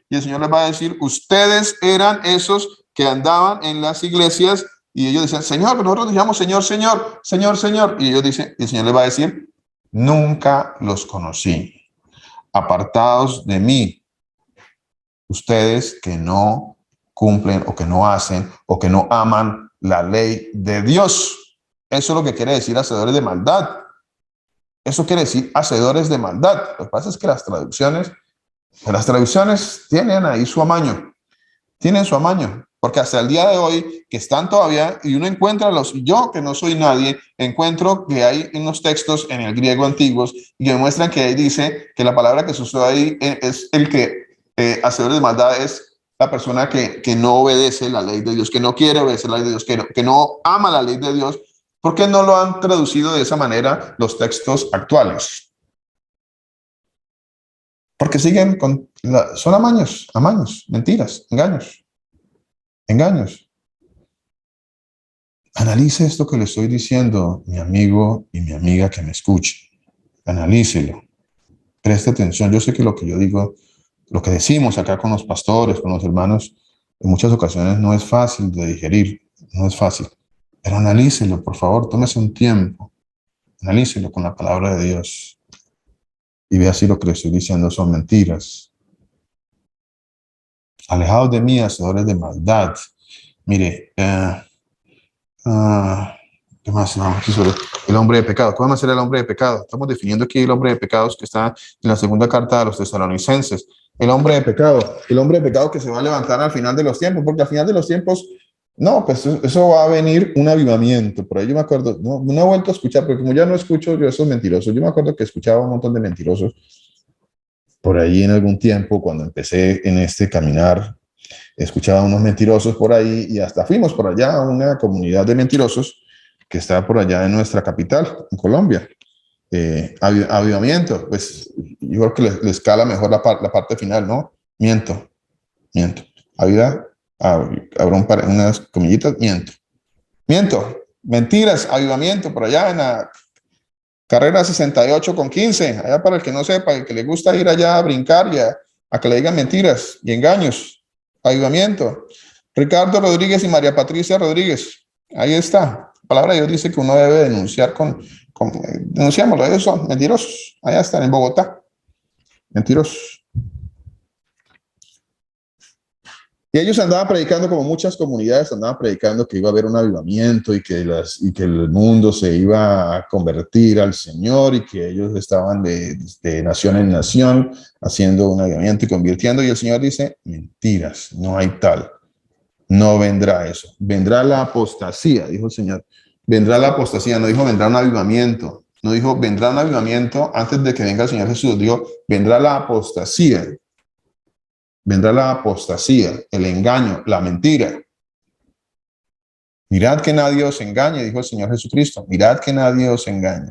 Y el Señor les va a decir, ustedes eran esos que andaban en las iglesias y ellos decían, Señor, pero nosotros decíamos, Señor. Y ellos dicen, y el Señor les va a decir, nunca los conocí. Apartados de mí, ustedes que no cumplen o que no hacen o que no aman la ley de Dios. Eso es lo que quiere decir hacedores de maldad. Eso quiere decir hacedores de maldad. Lo que pasa es que las traducciones tienen ahí su amaño. Porque hasta el día de hoy, que están todavía, y uno encuentra yo que no soy nadie, encuentro que hay unos textos en el griego antiguos y que demuestran que ahí dice que la palabra que se usó ahí es el que hacedores de maldad es la persona que no obedece la ley de Dios, que no quiere obedecer la ley de Dios, que no ama la ley de Dios. ¿Por qué no lo han traducido de esa manera los textos actuales? Porque siguen son amaños, mentiras, engaños. Analice esto que le estoy diciendo, mi amigo y mi amiga que me escuche. Analícelo. Preste atención. Yo sé que lo que yo digo, lo que decimos acá con los pastores, con los hermanos, en muchas ocasiones no es fácil de digerir, no es fácil. Pero analícelo, por favor, tómese un tiempo. Analícelo con la palabra de Dios. Y vea si lo que le estoy diciendo son mentiras. Alejados de mí, hacedores de maldad. Mire, ¿qué más? El hombre de pecado. ¿Cómo va a ser el hombre de pecado? Estamos definiendo aquí el hombre de pecados que está en la segunda carta de los tesalonicenses. El hombre de pecado que se va a levantar al final de los tiempos, porque al final de los tiempos, no, pues eso va a venir un avivamiento. Por ahí yo me acuerdo, no he vuelto a escuchar, porque como ya no escucho yo esos mentirosos, yo me acuerdo que escuchaba un montón de mentirosos por ahí en algún tiempo, cuando empecé en este caminar, escuchaba unos mentirosos por ahí y hasta fuimos por allá a una comunidad de mentirosos que está por allá en nuestra capital, en Colombia. Avivamiento, pues yo creo que le escala mejor la parte final, ¿no? Miento. Habrá unas comillitas, miento. Mentiras, avivamiento, por allá en la carrera 68/15, allá para el que no sepa, el que le gusta ir allá a brincar y a que le digan mentiras y engaños. Avivamiento. Ricardo Rodríguez y María Patricia Rodríguez. Ahí está. La palabra de Dios dice que uno debe denunciar denunciámoslo, ellos son mentirosos. Allá están en Bogotá. Mentirosos. Y ellos andaban predicando, como muchas comunidades andaban predicando, que iba a haber un avivamiento y que el mundo se iba a convertir al Señor y que ellos estaban de nación en nación haciendo un avivamiento y convirtiendo. Y el Señor dice, mentiras, no hay tal. No vendrá eso. Vendrá la apostasía, dijo el Señor. Vendrá la apostasía, no dijo vendrá un avivamiento. No dijo vendrá un avivamiento antes de que venga el Señor Jesús. Dijo vendrá la apostasía. Vendrá la apostasía, el engaño, la mentira. Mirad que nadie os engañe, dijo el Señor Jesucristo. Mirad que nadie os engañe.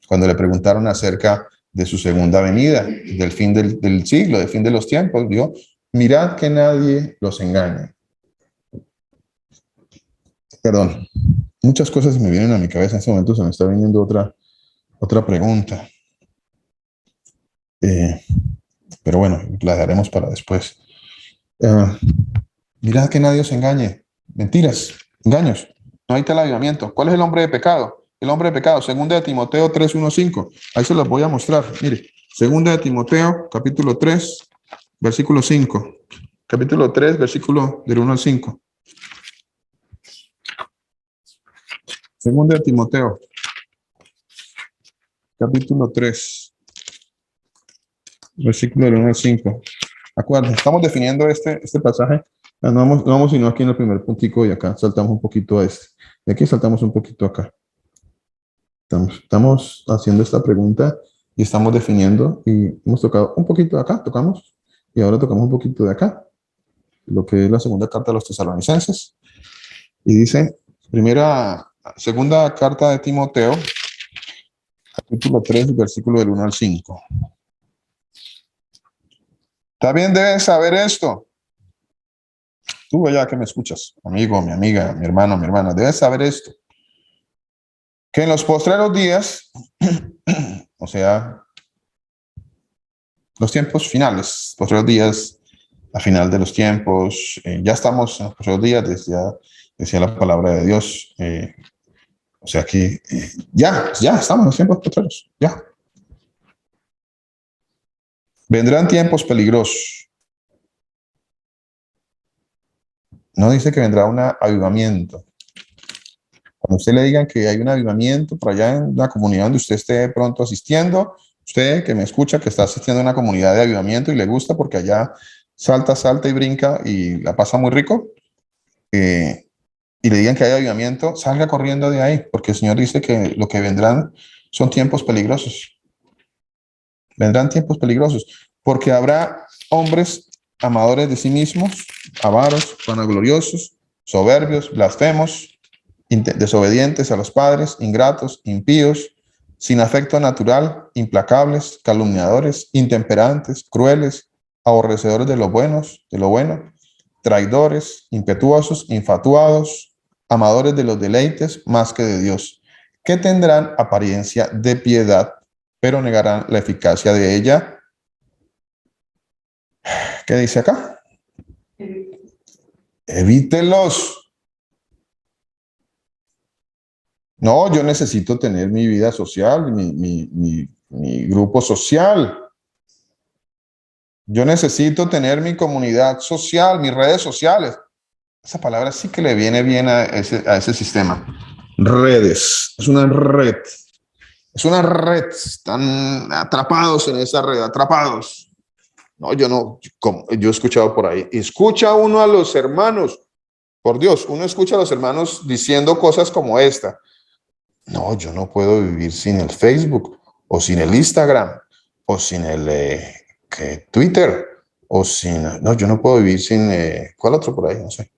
Cuando le preguntaron acerca de su segunda venida, del fin del siglo, del fin de los tiempos, dijo, mirad que nadie los engañe. Perdón, muchas cosas me vienen a mi cabeza en este momento, se me está viniendo otra pregunta. Pero bueno, la dejaremos para después. Mirad que nadie os engañe. Mentiras, engaños. No hay tal avivamiento. ¿Cuál es el hombre de pecado? El hombre de pecado, segunda de Timoteo 3, 1, 5. Ahí se los voy a mostrar. Mire, segunda de Timoteo, capítulo 3, versículo 5. Capítulo 3, versículo del 1 al 5. Segunda de Timoteo, capítulo 3, versículo del 1 al 5. Acuérdense, estamos definiendo este pasaje. No vamos sino aquí en el primer puntico y acá saltamos un poquito a este. De aquí saltamos un poquito acá. Estamos haciendo esta pregunta y estamos definiendo y hemos tocado un poquito de acá, tocamos, y ahora tocamos un poquito de acá, lo que es la segunda carta a los tesalonicenses. Y dice, segunda carta de Timoteo, capítulo 3, versículo del 1 al 5. También debes saber esto. Tú allá que me escuchas, amigo, mi amiga, mi hermano, mi hermana, debes saber esto. Que en los postreros días, o sea, los tiempos finales, postreros días, a final de los tiempos, ya estamos en los postreros días, decía la palabra de Dios. O sea que ya estamos en los tiempos postreros, ya. Vendrán tiempos peligrosos. No dice que vendrá un avivamiento. Cuando usted le digan que hay un avivamiento por allá en la comunidad donde usted esté pronto asistiendo, usted que me escucha, que está asistiendo a una comunidad de avivamiento y le gusta porque allá salta y brinca y la pasa muy rico, y le digan que hay avivamiento, salga corriendo de ahí, porque el Señor dice que lo que vendrán son tiempos peligrosos. Vendrán tiempos peligrosos, porque habrá hombres amadores de sí mismos, avaros, vanagloriosos, soberbios, blasfemos, desobedientes a los padres, ingratos, impíos, sin afecto natural, implacables, calumniadores, intemperantes, crueles, aborrecedores de lo bueno, traidores, impetuosos, infatuados, amadores de los deleites más que de Dios, que tendrán apariencia de piedad, pero negarán la eficacia de ella. ¿Qué dice acá? Evítelos. No, yo necesito tener mi vida social, mi grupo social. Yo necesito tener mi comunidad social, mis redes sociales. Esa palabra sí que le viene bien a ese sistema. Redes. Es una red. Es una red. Están atrapados en esa red, atrapados. No, yo he escuchado por ahí. Escucha uno a los hermanos. Por Dios, uno escucha a los hermanos diciendo cosas como esta. No, yo no puedo vivir sin el Facebook, o sin el Instagram, o sin el Twitter, o sin... No, yo no puedo vivir sin... ¿cuál otro por ahí? No sé.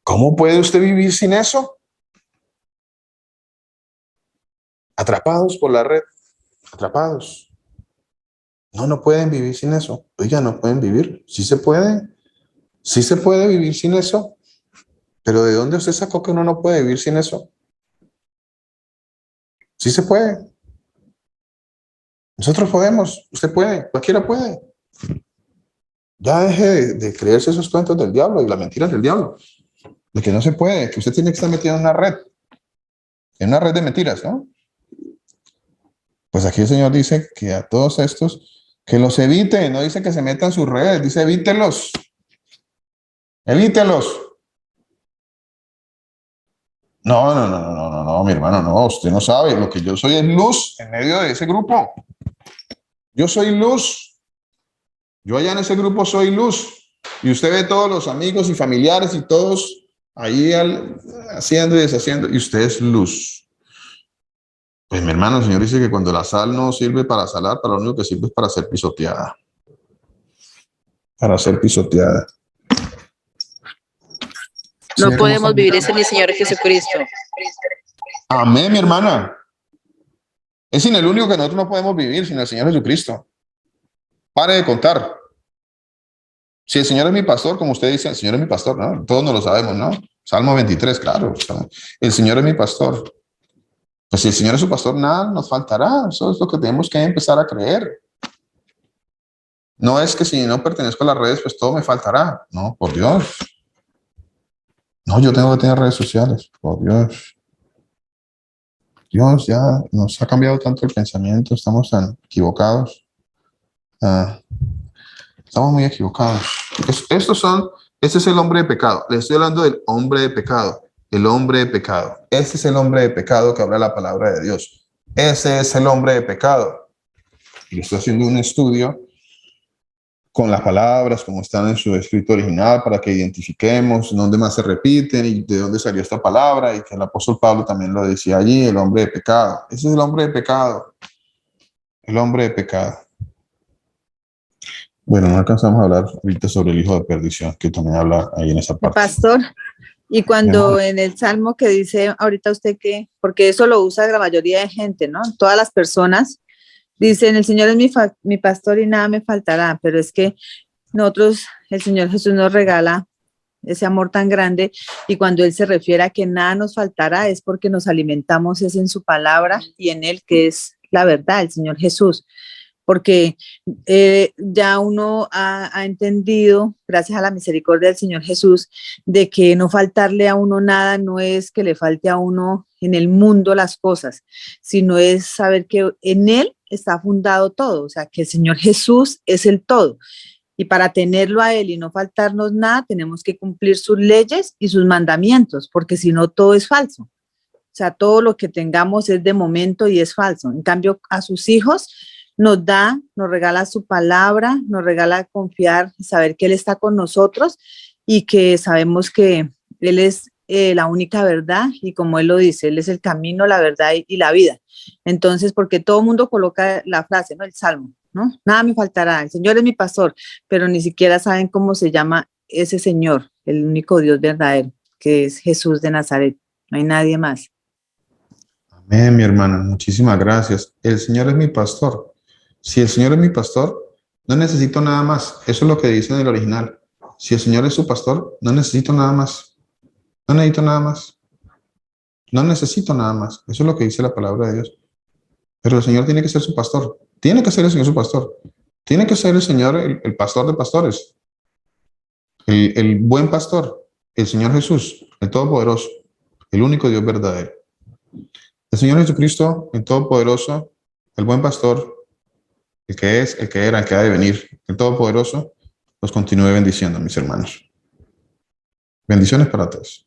¿Cómo puede usted vivir sin eso? Atrapados por la red, atrapados. No pueden vivir sin eso. Oiga, no pueden vivir. Sí se puede vivir sin eso. Pero ¿de dónde usted sacó que uno no puede vivir sin eso? Sí se puede. Nosotros podemos, usted puede, cualquiera puede. Ya deje de creerse esos cuentos del diablo y las mentiras del diablo. De que no se puede, que usted tiene que estar metido en una red de mentiras, ¿no? Pues aquí el Señor dice que a todos estos, que los evite, no dice que se metan en sus redes, dice evítelos. Evítelos. No, mi hermano, no, usted no sabe, lo que yo soy es luz en medio de ese grupo. Yo soy luz. Yo allá en ese grupo soy luz. Y usted ve todos los amigos y familiares y todos ahí haciendo y deshaciendo, y usted es luz. Pues mi hermano, el Señor dice que cuando la sal no sirve para salar, para lo único que sirve es para ser pisoteada. Para ser pisoteada. ¿Sí ve cómo podemos son? vivir sin el Señor Jesucristo. Amén, mi hermana. Es sin el único que nosotros no podemos vivir, sin el Señor Jesucristo. Pare de contar. Si el Señor es mi pastor, como usted dice, el Señor es mi pastor, ¿no? Todos nos lo sabemos, ¿no? Salmo 23, claro. El Señor es mi pastor. Pues si el Señor es su pastor, nada nos faltará. Eso es lo que tenemos que empezar a creer. No es que si no pertenezco a las redes, pues todo me faltará. No, por Dios. No, yo tengo que tener redes sociales. Por Dios. Dios, ya nos ha cambiado tanto el pensamiento. Estamos tan equivocados. Estamos muy equivocados. Este es el hombre de pecado. Le estoy hablando del hombre de pecado. El hombre de pecado. Ese es el hombre de pecado que habla la palabra de Dios. Ese es el hombre de pecado. Y estoy haciendo un estudio con las palabras como están en su escrito original para que identifiquemos dónde más se repiten y de dónde salió esta palabra, y que el apóstol Pablo también lo decía allí, el hombre de pecado. Ese es el hombre de pecado. El hombre de pecado. Bueno, no alcanzamos a hablar ahorita sobre el hijo de perdición, que también habla ahí en esa parte. Pastor, y cuando en el Salmo que dice ahorita usted que, porque eso lo usa la mayoría de gente, ¿no? Todas las personas dicen, el Señor es mi pastor y nada me faltará, pero es que nosotros, el Señor Jesús nos regala ese amor tan grande, y cuando Él se refiere a que nada nos faltará es porque nos alimentamos es en su palabra y en Él, que es la verdad, el Señor Jesús. Porque ya uno ha entendido, gracias a la misericordia del Señor Jesús, de que no faltarle a uno nada no es que le falte a uno en el mundo las cosas, sino es saber que en Él está fundado todo, o sea, que el Señor Jesús es el todo. Y para tenerlo a Él y no faltarnos nada, tenemos que cumplir sus leyes y sus mandamientos, porque si no, todo es falso. O sea, todo lo que tengamos es de momento y es falso. En cambio, a sus hijos nos regala su palabra, nos regala confiar, saber que Él está con nosotros y que sabemos que Él es la única verdad, y como Él lo dice, Él es el camino, la verdad y la vida. Entonces, porque todo el mundo coloca la frase, ¿no? El Salmo, ¿no? Nada me faltará, el Señor es mi pastor, pero ni siquiera saben cómo se llama ese Señor, el único Dios verdadero, que es Jesús de Nazaret. No hay nadie más. Amén, mi hermana. Muchísimas gracias. El Señor es mi pastor. Si el Señor es mi pastor, no necesito nada más. Eso es lo que dice en el original. Si el Señor es su pastor, no necesito nada más. No necesito nada más. No necesito nada más. Eso es lo que dice la palabra de Dios. Pero el Señor tiene que ser su pastor. Tiene que ser el Señor su pastor. Tiene que ser el Señor el pastor de pastores. El buen pastor. El Señor Jesús, el Todopoderoso. El único Dios verdadero. El Señor Jesucristo, el Todopoderoso, el buen pastor, el que es, el que era, el que ha de venir, el Todopoderoso, los continúe bendiciendo, mis hermanos. Bendiciones para todos.